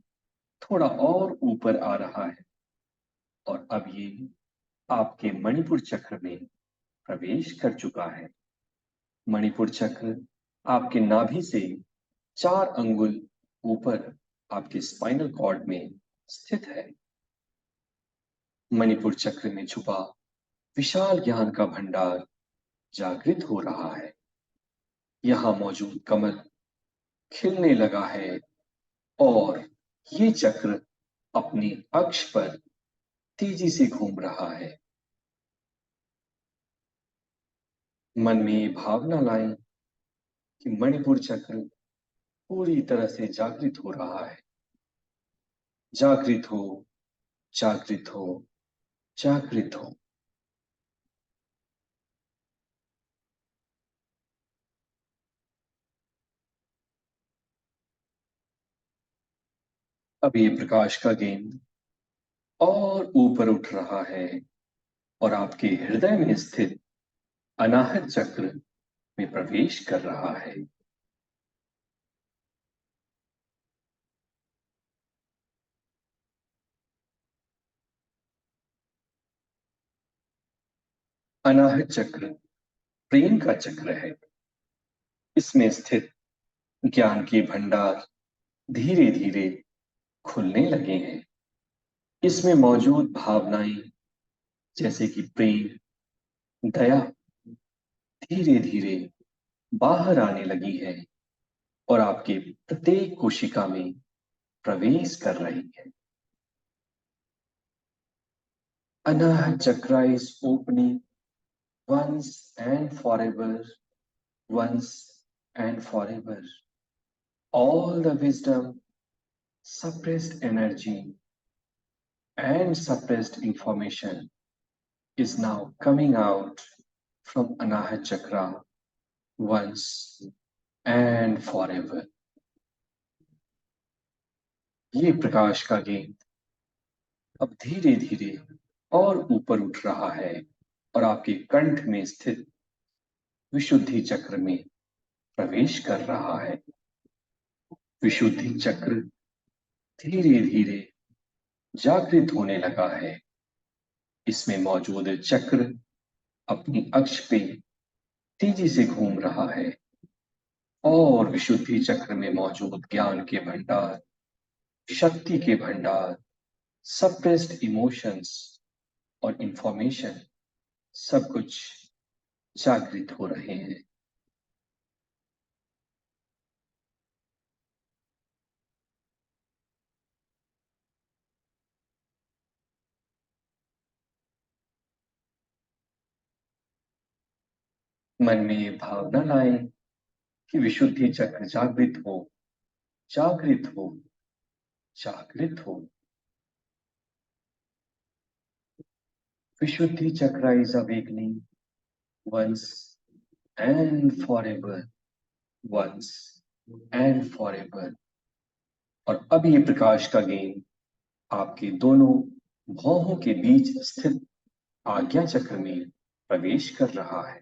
S8: थोड़ा और ऊपर आ रहा है और अब ये आपके मणिपुर चक्र में प्रवेश कर चुका है। मणिपुर चक्र आपके नाभि से 4 अंगुल ऊपर आपके स्पाइनल कॉर्ड में स्थित है। मणिपुर चक्र में छुपा विशाल ज्ञान का भंडार जागृत हो रहा है। यहां मौजूद कमल खिलने लगा है और ये चक्र अपनी अक्ष पर तेजी से घूम रहा है। मन में ये भावना लाएं कि मणिपुर चक्र पूरी तरह से जागृत हो रहा है। जागृत हो, जागृत हो, जागृत हो। अब ये प्रकाश का गेंद और ऊपर उठ रहा है और आपके हृदय में स्थित अनाहत चक्र में प्रवेश कर रहा है। अनाहत चक्र प्रेम का चक्र है। इसमें स्थित ज्ञान के भंडार धीरे धीरे खुलने लगे हैं। इसमें मौजूद भावनाएं जैसे कि प्रेम, दया धीरे धीरे बाहर आने लगी है और आपके प्रत्येक कोशिका में प्रवेश कर रही है। अनाहत चक्र is opening once and forever, once and forever. All the wisdom, suppressed energy, and suppressed information is now coming out from Anahat Chakra once and forever. ये प्रकाश का गेंद अब धीरे धीरे और ऊपर उठ रहा है और आपके कंठ में स्थित विशुद्धि चक्र में प्रवेश कर रहा है। विशुद्धि चक्र धीरे धीरे जागृत होने लगा है। इसमें मौजूद चक्र अपनी अक्ष पे तेजी से घूम रहा है और विशुद्धि चक्र में मौजूद ज्ञान के भंडार, शक्ति के भंडार, सप्रेस्ड इमोशंस और इंफॉर्मेशन सब कुछ जागृत हो रहे हैं। मन में ये भावना लाएं कि विशुद्धि चक्र जागृत हो, जागृत हो, जागृत हो। विशुद्धि चक्र is awakening once and forever, once and forever। और अब ये प्रकाश का गेंद आपके दोनों भौहों के बीच स्थित आज्ञा चक्र में प्रवेश कर रहा है।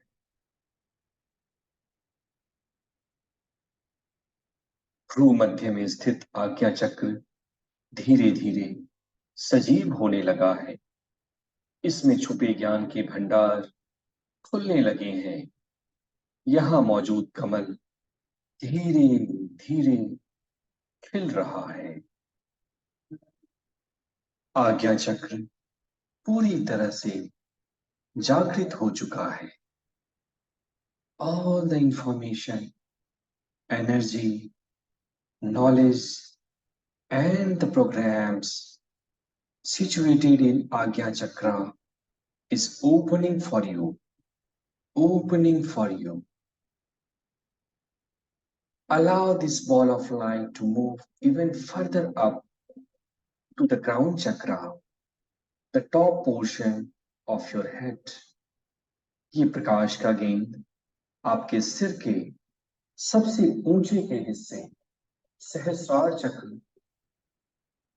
S8: भ्रू मध्य में स्थित आज्ञा चक्र धीरे धीरे सजीव होने लगा है। इसमें छुपे ज्ञान के भंडार खुलने लगे हैं। यहां मौजूद कमल धीरे धीरे खिल रहा है। आज्ञा चक्र पूरी तरह से जागृत हो चुका है। All the information, energy, knowledge and the programs situated in Agya Chakra is opening for you, opening for you. Allow this ball of light to move even further up to the crown chakra, the top portion of your head. ये प्रकाश का गेंद आपके सिर के सबसे ऊंचे के हिस्से सहस्रार चक्र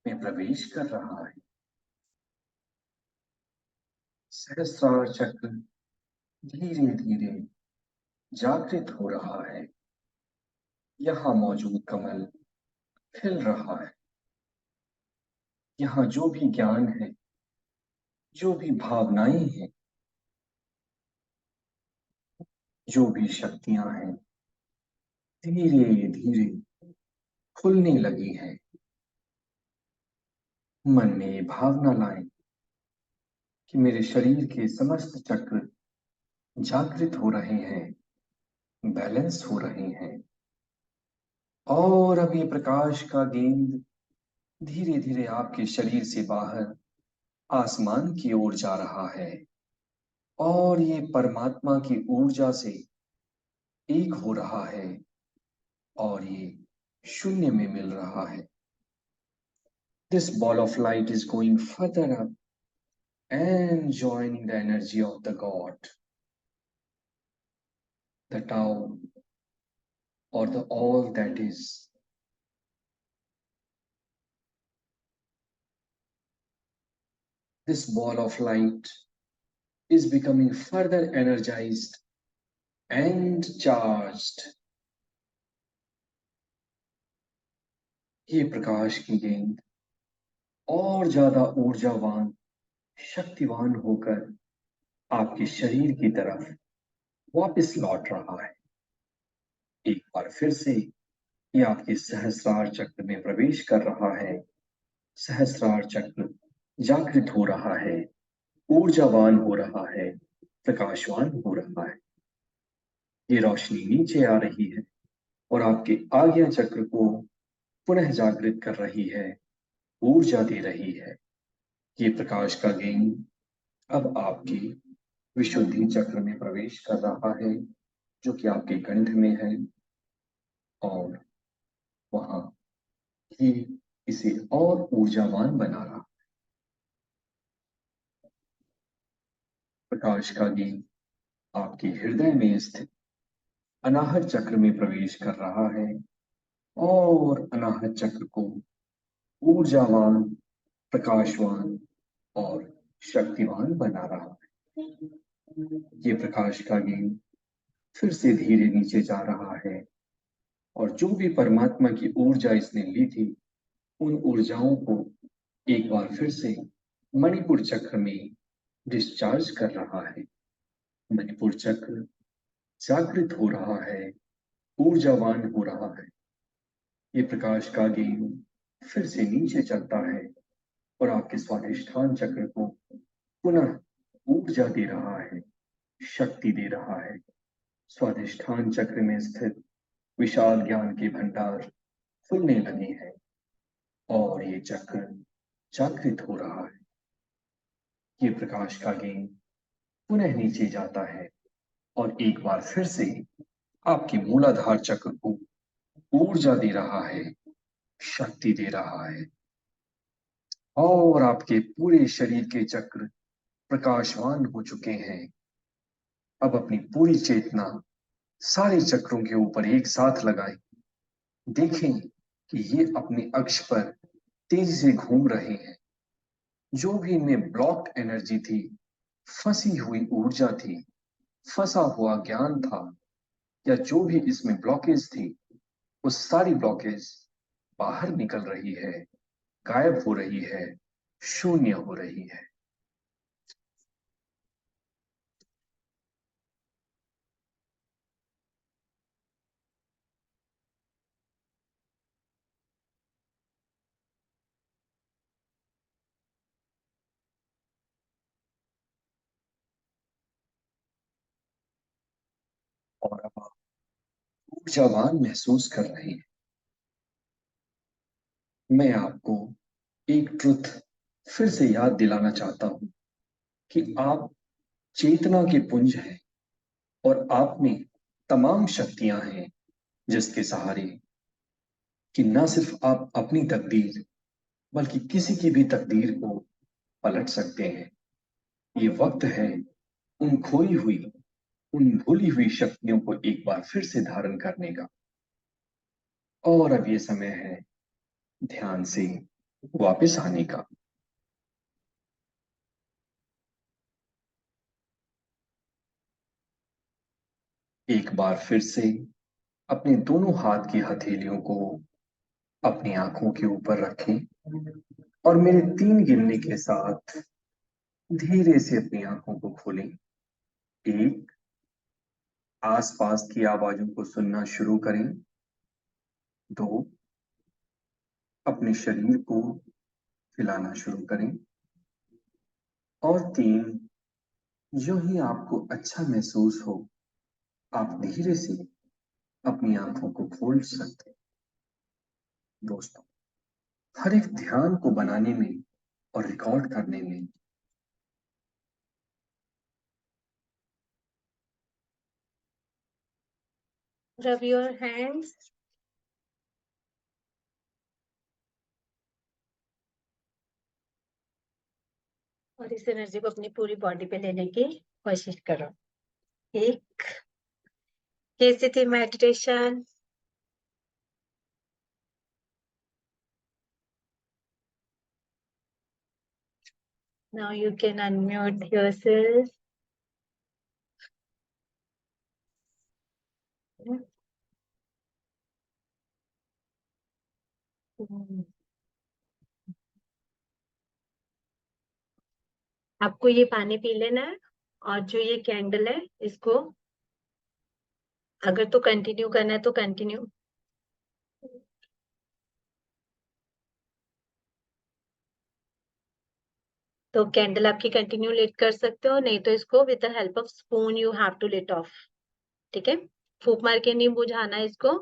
S8: में प्रवेश कर रहा है। सहस्रार चक्र धीरे धीरे जागृत हो रहा है। यहां मौजूद कमल खिल रहा है। यहां जो भी ज्ञान है, जो भी भावनाएं हैं, जो भी शक्तियां हैं, धीरे धीरे खुलने लगी है। मन में ये भावना लाएं कि मेरे शरीर के समस्त चक्र जागृत हो रहे हैं, बैलेंस हो रहे हैं। और अब ये प्रकाश का गेंद धीरे धीरे आपके शरीर से बाहर आसमान की ओर जा रहा है और ये परमात्मा की ऊर्जा से एक हो रहा है और ये शून्य में मिल रहा है। This ball of light is going further up and joining the energy of the God, the Tao, or the all that is. This ball of light is becoming further energized and charged. ये प्रकाश की गेंद और ज्यादा ऊर्जावान, शक्तिवान होकर आपके शरीर की तरफ वापस लौट रहा है। एक बार फिर से ये आपके सहस्रार चक्र में प्रवेश कर रहा है। सहस्रार चक्र जागृत हो रहा है, ऊर्जावान हो रहा है, प्रकाशवान हो रहा है। ये रोशनी नीचे आ रही है और आपके आज्ञा चक्र को पुनः जागृत कर रही है, ऊर्जा दे रही है। ये प्रकाश का गेंद अब आपकी विशुद्धि चक्र में प्रवेश कर रहा है, जो कि आपके कंठ में है, और वहां ही इसे और ऊर्जावान बना रहा। प्रकाश का गेंद आपके हृदय में स्थित अनाहत चक्र में प्रवेश कर रहा है और अनाहत चक्र को ऊर्जावान, प्रकाशवान और शक्तिवान बना रहा है। ये प्रकाश का गेंद फिर से धीरे नीचे जा रहा है और जो भी परमात्मा की ऊर्जा इसने ली थी, उन ऊर्जाओं को एक बार फिर से मणिपुर चक्र में डिस्चार्ज कर रहा है। मणिपुर चक्र जागृत हो रहा है, ऊर्जावान हो रहा है। ये प्रकाश का गेंद फिर से नीचे चलता है और आपके स्वाधिष्ठान चक्र को पुनः ऊर्जा दे रहा है, शक्ति दे रहा है। स्वाधिष्ठान चक्र में स्थित विशाल ज्ञान के भंडार खुलने लगे हैं और ये चक्र जागृत हो रहा है। ये प्रकाश का गेंद पुनः नीचे जाता है और एक बार फिर से आपके मूलाधार चक्र को ऊर्जा दे रहा है, शक्ति दे रहा है, और आपके पूरे शरीर के चक्र प्रकाशवान हो चुके हैं। अब अपनी पूरी चेतना सारे चक्रों के ऊपर एक साथ लगाएं। देखें कि ये अपने अक्ष पर तेजी से घूम रहे हैं। जो भी इनमें ब्लॉक एनर्जी थी, फंसी हुई ऊर्जा थी, फंसा हुआ ज्ञान था, या जो भी इसमें ब्लॉकेज थी, वो सारी ब्लॉकेज बाहर निकल रही है, गायब हो रही है, शून्य हो रही है। और अब आप ऊर्जावान महसूस कर रहे हैं। मैं आपको एक ट्रुथ फिर से याद दिलाना चाहता हूं कि आप चेतना के पुंज हैं और आप में तमाम शक्तियां हैं, जिसके सहारे कि न सिर्फ आप अपनी तकदीर बल्कि किसी की भी तकदीर को पलट सकते हैं। ये वक्त है उन खोई हुई, उन भूली हुई शक्तियों को एक बार फिर से धारण करने का, और अब ये समय है ध्यान से वापस आने का। एक बार फिर से अपने दोनों हाथ की हथेलियों को अपनी आंखों के ऊपर रखें और मेरे 3 गिनने के साथ धीरे से अपनी आंखों को खोलें। 1, आसपास की आवाजों को सुनना शुरू करें। 2, अपने शरीर को हिलाना शुरू करें। और 3, जो ही आपको अच्छा महसूस हो, आप धीरे से अपनी आंखों को खोल सकते हैं। दोस्तों, हर एक ध्यान को बनाने में और रिकॉर्ड करने में
S1: Rub your hands. और इस एनर्जी को अपनी पूरी बॉडी पे लेने की कोशिश करो। एक, कैसी थी meditation? Now you can unmute yourself. आपको ये पानी पी लेना है और जो ये कैंडल है इसको अगर तो कंटिन्यू करना है तो कंटिन्यू, तो कैंडल आपकी कंटिन्यू लिट कर सकते हो, नहीं तो इसको with the help of spoon you have to lit off. ठीक है, फूक मार के नहीं बुझाना इसको,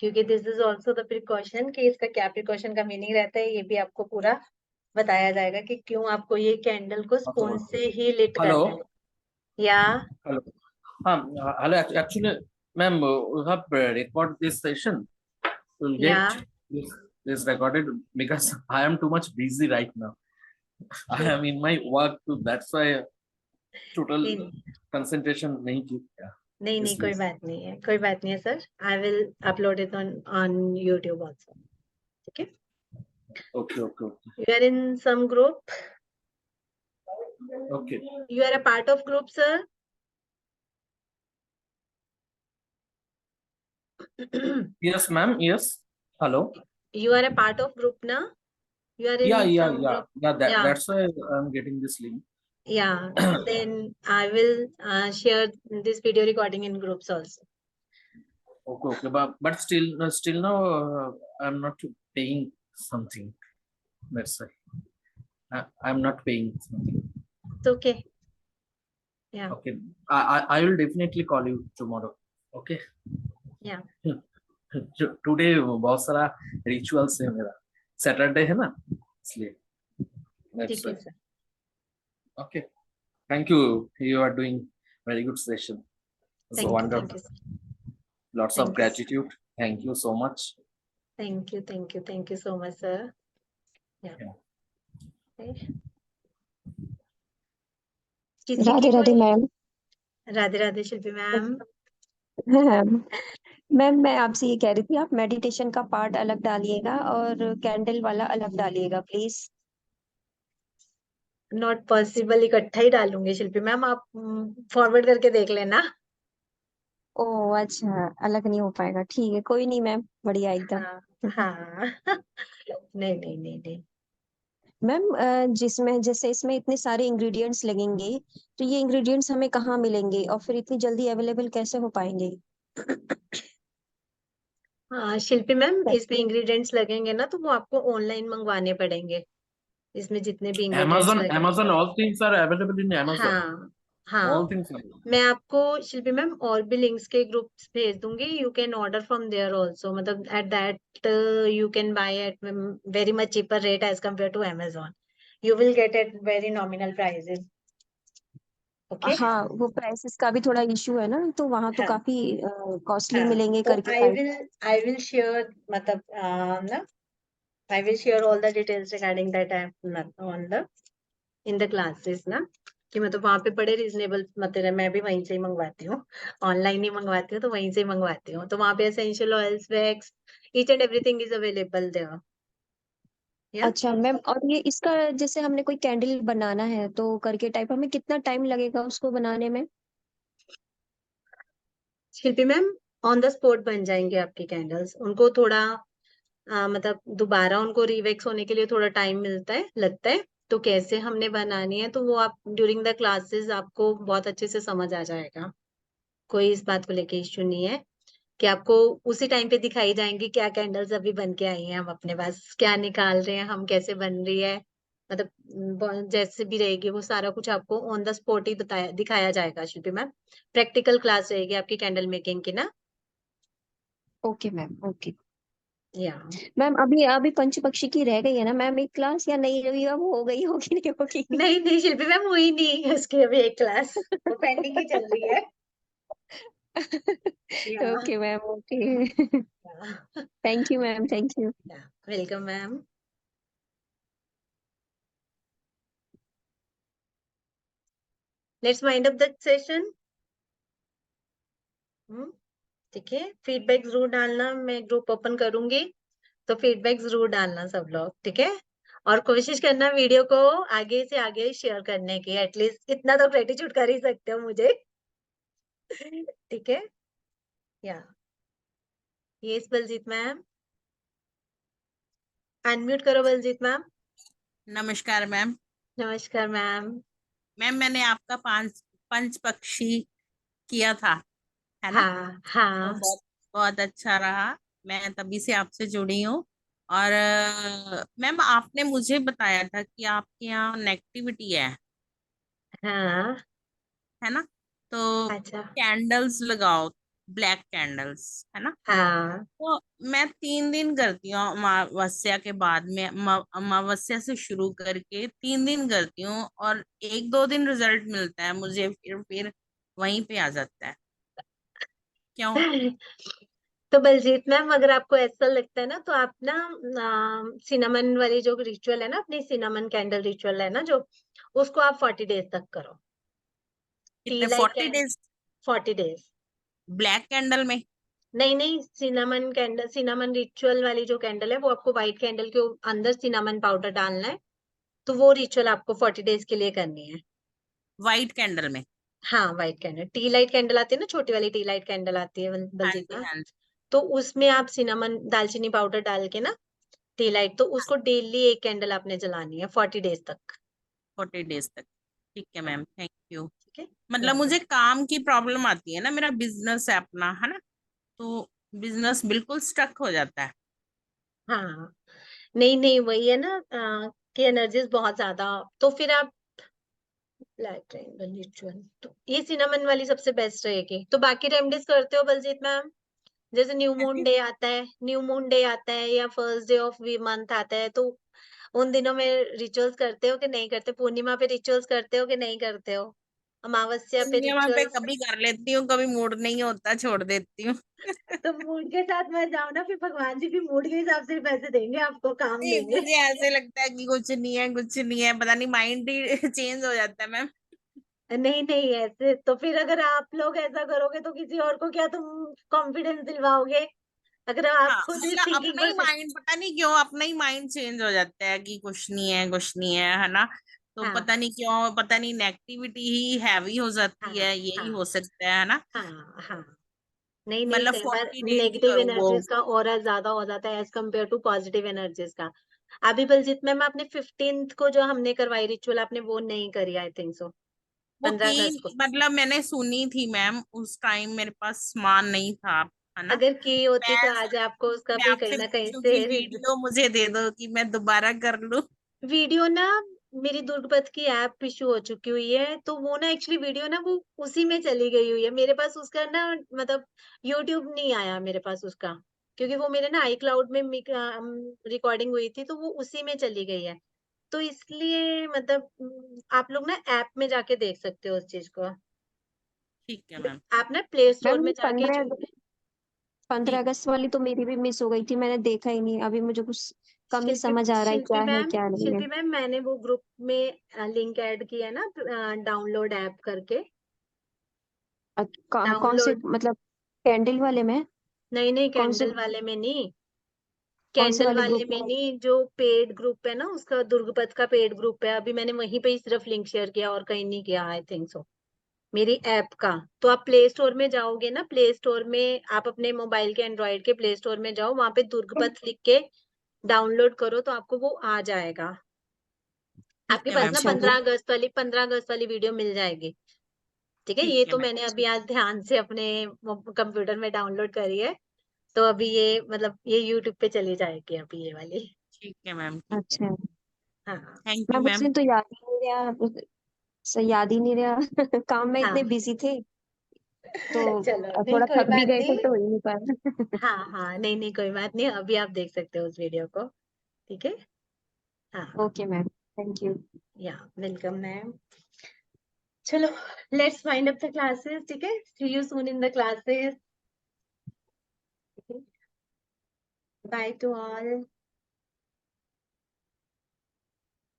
S1: क्योंकि this is also the precaution कि इसका क्या प्रिकॉशन का मीनिंग रहता है, ये भी आपको पूरा बताया जाएगा कि क्यों आपको ये कैंडल को स्पून से ही लिट
S4: हेलो
S1: करना है। या
S4: हेलो हाँ hello actually ma'am we have record this session, we'll
S1: Yeah.
S4: get this recorded because I am too much busy right now. I am in my work too, that's why total
S1: नहीं
S4: concentration नहीं किया।
S1: नहीं नहीं, कोई बात नहीं है, कोई बात नहीं है sir. I will upload it on YouTube also. ठीक है,
S4: Okay, okay, okay.
S1: You are in some group,
S4: Okay.
S1: You are a part of group sir?
S4: Yes, ma'am. Yes. Hello.
S1: You are a part of group na? You are in
S4: Yeah.
S1: some group.
S4: That,
S1: Yeah.
S4: that's why I'm getting this link.
S1: Yeah. Then I will share this video recording in groups also.
S4: Okay. But still now I'm not paying something. That's why I'm not paying something.
S1: It's okay. Yeah.
S4: Okay. I will definitely call you tomorrow. Okay.
S1: Yeah.
S4: Today बहुत सारा रिचुअल्स है मेरा, सैटरडे है ना इसलिए।
S1: ठीक है sir.
S4: Okay. Thank you. You are doing very good session. It's
S1: Thank you.
S4: wonderful.
S1: Thank you, sir.
S4: Lots
S1: Thank
S4: of
S1: you,
S4: gratitude. Thank you so much.
S1: Thank you. Thank you. Thank you so much, sir. Yeah. Okay. किसी की
S9: राधे राधे
S1: कोई
S9: मैम।
S1: राधे राधे शिल्पी मैम।
S9: मैम मैं आपसे ये कह रही थी, आप मेडिटेशन का पार्ट अलग डालिएगा और कैंडल वाला अलग डालिएगा प्लीज।
S1: नॉट पॉसिबल, इकट्ठा ही डालूंगी शिल्पी मैम, आप फॉरवर्ड करके देख लेना।
S9: ओह अच्छा, अलग नहीं हो पाएगा, ठीक है कोई नहीं मैम, बढ़िया एकदम।
S1: हाँ हाँ नहीं नहीं नहीं नहीं।
S9: मैम जिसमें जैसे इसमें इतने सारे इंग्रेडिएंट्स लगेंगे, तो ये इंग्रेडिएंट्स हमें कहाँ मिलेंगे और फिर इतनी जल्दी अवेलेबल कैसे हो पाएंगे?
S1: हाँ शिल्पी मैम, इसमें इंग्रेडिएंट्स लगेंगे ना तो वो आपको ऑनलाइन मंगवाने पड़ेंगे, इसमें जितने भी इंग्रेडिएंट्स
S4: Amazon,
S1: लगेंगे।
S4: all things are available in Amazon.
S1: हाँ हाँ,
S4: All things are.
S1: मैं आपको शिल्पी मैम और भी लिंक्स के ग्रुप्स भेज दूंगी, you can order from there also, मतलब at that you can buy at very much cheaper rate as compare to Amazon, you will get at very nominal prices. Okay
S9: हाँ वो प्राइसेस का भी थोड़ा इशू है ना, तो वहाँ तो
S1: हाँ
S9: काफी कॉस्टली
S1: हाँ,
S9: मिलेंगे
S1: तो
S9: करके
S1: आई विल शेयर, मतलब ना I will share all the details regarding that on the in the classes ना, कि मतलब वहाँ पे बड़े रीजनेबल, मतलब मैं भी वहीं से ही मंगवाती हूँ, ऑनलाइन ही मंगवाती हूँ, तो वहीं से ही मंगवाती हूँ, तो वहाँ पे essential oils, wax, each and everything is available there. या
S9: अच्छा मैम, और ये इसका जैसे हमने कोई कैंडल बनाना है तो करके टाइप, हमें कितना टाइम लगेगा उसको बनाने में?
S1: शिल्पी मैम, ऑन द स्पॉट बन जाएंगे आपकी कैंडल्स, उनको थोड़ा मतलब दोबारा उनको रिवेक्स होने के लिए थोड़ा टाइम मिलता है, लगता है, तो कैसे हमने बनानी है तो वो आप ड्यूरिंग द क्लासेस आपको बहुत अच्छे से समझ आ जाएगा, कोई इस बात को लेके इश्यू नहीं है, कि आपको उसी टाइम पे दिखाई जाएंगी क्या कैंडल्स अभी बन के आई हैं, हम अपने पास क्या निकाल रहे हैं, हम कैसे बन रही है, मतलब जैसे भी रहेगी वो सारा कुछ आपको ऑन द स्पॉट ही बताया दिखाया जाएगा शिल्पी मैम, प्रैक्टिकल क्लास रहेगी आपकी कैंडल मेकिंग की ना।
S9: ओके मैम, ओके
S1: या
S9: मैम। अभी अभी पंच पक्षी की रह गई है ना मैम एक क्लास, या नहीं अभी अब हो गई होगी नहीं होगी?
S1: नहीं नहीं शिल्पी मैम, हुई नहीं उसकी अभी एक क्लास, वो पेंडिंग ही चल रही है। या
S9: okay ma'am, okay thank you ma'am, thank you.
S1: Welcome ma'am. Let's wind up the session. ठीक है, फीडबैक जरूर डालना, मैं ग्रुप ओपन करूंगी तो फीडबैक जरूर डालना सब लोग, ठीक है, और कोशिश करना वीडियो को आगे से आगे शेयर करने की, एटलीस्ट इतना तो ग्रेटिट्यूड कर ही सकते हो मुझे ठीक है। या यस बलजीत मैम, अनम्यूट करो बलजीत मैम।
S10: नमस्कार मैम।
S1: नमस्कार मैम।
S10: मैम मैंने आपका 5 पंच पक्षी किया था, है ना?
S1: हाँ
S10: तो
S1: हाँ
S10: बहुत बहुत अच्छा रहा। मैं तभी से आपसे जुड़ी हूँ। और मैम आपने मुझे बताया था कि आपके यहाँ नेगेटिविटी
S1: हाँ।
S10: है ना? तो
S1: अच्छा।
S10: कैंडल्स लगाओ, ब्लैक कैंडल्स, है ना?
S1: हाँ
S10: तो मैं 3 दिन करती हूँ अमावस्या के बाद में, अमावस्या से शुरू करके 3 दिन करती हूँ, और 1-2 दिन रिजल्ट मिलता है मुझे, फिर वहीं पे आ जाता है। क्यों?
S1: तो बलजीत मैम, अगर आपको ऐसा लगता है ना, तो आप ना सिनामन वाली जो रिचुअल है ना, अपनी सिनामन कैंडल रिचुअल है ना जो, उसको आप 40 डेज तक करो। टी
S10: कितने,
S1: light
S10: 40 days
S1: 40 days.
S10: Black candle में?
S1: नहीं नहीं, सिनामन कैंडल, सिनामन रिचुअल वाली जो कैंडल है, वो आपको व्हाइट कैंडल के अंदर सिनामन पाउडर डालना है, तो वो रिचुअल आपको 40 डेज के लिए करनी है।
S10: व्हाइट कैंडल में?
S1: हाँ, white candle, T light candle आती है ना, छोटी वाली टी लाइट कैंडल आती है
S10: हाँ
S1: बलजीत
S10: जी,
S1: मैम,
S10: हाँ जी।
S1: तो उसमें आप सिनामन दालचीनी पाउडर डाल के ना, टी लाइट, तो उसको डेली एक कैंडल आपने जलानी है 40 डेज तक।
S10: 40 डेज तक। ठीक है मैम, थैंक यू।
S1: ठीक है।
S10: मतलब मुझे काम की प्रॉब्लम आती है ना, मेरा बिजनेस है अपना, है ना? तो बिजनेस बिल्कुल स्टक हो जाता है।
S1: हाँ, नहीं नहीं, वही है ना कि एनर्जीज बहुत ज्यादा, तो फिर आप ब्लैक ट्रायंगल रिचुअल, तो ये सिनामन वाली सबसे बेस्ट रहेगी। तो बाकी रेमेडीज करते हो बलजीत मैम? जैसे न्यू मून डे आता है, न्यू मून डे आता है, या first day of we month आता है, तो उन दिनों में रिचुअल्स करते हो कि नहीं करते? पूर्णिमा पे रिचुअल्स करते हो कि नहीं करते हो? अमावस्या पे
S10: पूर्णिमा पे
S1: रिचुअल्स?
S10: कभी कर लेती हूँ, कभी मूड नहीं होता, छोड़ देती हूँ।
S1: तो मूड के साथ मत जाओ ना, फिर भगवान जी भी मूड के हिसाब से ही पैसे देंगे आपको, काम
S10: नहीं,
S1: देंगे।
S10: मुझे ऐसे लगता है कि कुछ नहीं है, कुछ नहीं है, पता नहीं, माइंड ही चेंज हो जाता है मैम।
S1: नहीं नहीं, ऐसे तो फिर अगर आप लोग ऐसा करोगे तो किसी और को क्या तुम कॉन्फिडेंस दिलवाओगे? अगर आप
S10: हाँ,
S1: खुद इस
S10: मतलब
S1: थिंकिंग
S10: अपना ही
S1: पर।
S10: माइंड, पता नहीं क्यों अपना ही माइंड चेंज हो जाता है कि कुछ नहीं है, कुछ नहीं है ना? तो
S1: हाँ
S10: पता नहीं क्यों, पता नहीं, नेगेटिविटी ही हैवी हो जाती
S1: हाँ
S10: है, यही
S1: हाँ
S10: हो सकता है ना?
S1: हाँ हाँ। नहीं नहीं,
S10: मतलब
S1: कई बार
S10: 40 डेज
S1: नेगेटिव
S10: वो।
S1: एनर्जीज का ऑरा ज्यादा हो जाता है as compare to positive energies का। अभी बलजीत मैम, आपने 15th को जो हमने करवाई रिचुअल, आपने वो नहीं करी आई थिंक सो,
S10: वो
S1: 15
S10: की,
S1: अगस्त को।
S10: मतलब मैंने सुनी थी मैम, उस टाइम मेरे पास सामान नहीं था, है ना?
S1: अगर की होती
S10: मैं
S1: तो आज आपको उसका
S10: मैं
S1: भी कहीं
S10: आपसे
S1: ना कहीं
S10: पूछूं
S1: से
S10: कि वीडियो मुझे दे दो कि मैं दोबारा कर लूं।
S1: वीडियो ना, मेरी दुर्गपथ की ऐप इशू हो चुकी हुई है, तो वो ना एक्चुअली वीडियो ना वो उसी में चली गई हुई है, मेरे पास उसका ना, मतलब यूट्यूब नहीं आया मेरे पास उसका, क्योंकि वो मेरे ना आई क्लाउड में रिकॉर्डिंग हुई थी, तो वो उसी में चली गई है, तो इसलिए मतलब आप लोग ना ऐप में जाके देख सकते हो उस चीज को।
S10: ठीक है मैम।
S1: आप ना प्ले स्टोर
S9: मैम
S1: में जाके
S9: 15
S10: ठीक।
S9: अगस्त वाली तो मेरी भी मिस हो गई थी, मैंने देखा ही नहीं। अभी मुझे कुछ कम ही समझ आ रहा है क्या नहीं है।
S1: शिल्पी मैम, मैंने वो ग्रुप में लिंक ऐड किया है ना, डाउनलोड ऐप करके।
S9: कौन से,
S1: डाउनलोड,
S9: मतलब कैंडल वाले में?
S1: नहीं नहीं,
S9: कौन से
S1: कैंडल वाले में नहीं,
S9: कौन से
S1: कैंडल
S9: वाले
S1: वाले
S9: ग्रुप
S1: में
S9: में?
S1: नहीं, जो पेड ग्रुप है ना उसका, दुर्गपथ का पेड ग्रुप है, अभी मैंने वहीं पे ही सिर्फ लिंक शेयर किया और कहीं नहीं किया आई थिंक सो, मेरी ऐप का। तो आप प्ले स्टोर में जाओगे ना, प्ले स्टोर में आप अपने मोबाइल के एंड्रॉइड के प्ले स्टोर में जाओ, वहां पे दुर्गपथ लिख के डाउनलोड करो, तो आपको वो आ जाएगा।
S10: ठीक
S1: आपके
S10: है
S1: पास
S10: मैम,
S1: ना
S9: अच्छा
S1: 15 अगस्त वाली वीडियो मिल जाएगी। ठीक है,
S10: ठीक
S1: ये
S10: है
S1: तो
S10: मैम।
S1: मैंने अभी आज ध्यान से अपने कंप्यूटर में डाउनलोड करी है, तो अभी ये मतलब ये यूट्यूब पे चली जाएगी अभी ये वाली।
S10: ठीक है मैम, ठीक है।
S9: अच्छा।
S1: हाँ
S10: थैंक यू
S9: मैम उस
S10: मैम।
S9: दिन तो याद ही नहीं रहा, याद ही नहीं रहा काम में
S1: हाँ।
S9: इतने बिजी थे, तो
S1: चलो, नहीं
S9: थोड़ा
S1: कोई
S9: थक भी
S1: बात
S9: गए थे
S1: नहीं।
S9: तो हो ही नहीं पाया।
S1: हाँ हाँ, नहीं नहीं, कोई बात नहीं, अभी आप देख सकते हो उस वीडियो को। ठीक है। हाँ।
S9: Okay ma'am, thank you.
S1: Yeah welcome ma'am. चलो, let's find up the classes. ठीक है, see you soon in the classes. Bye to all.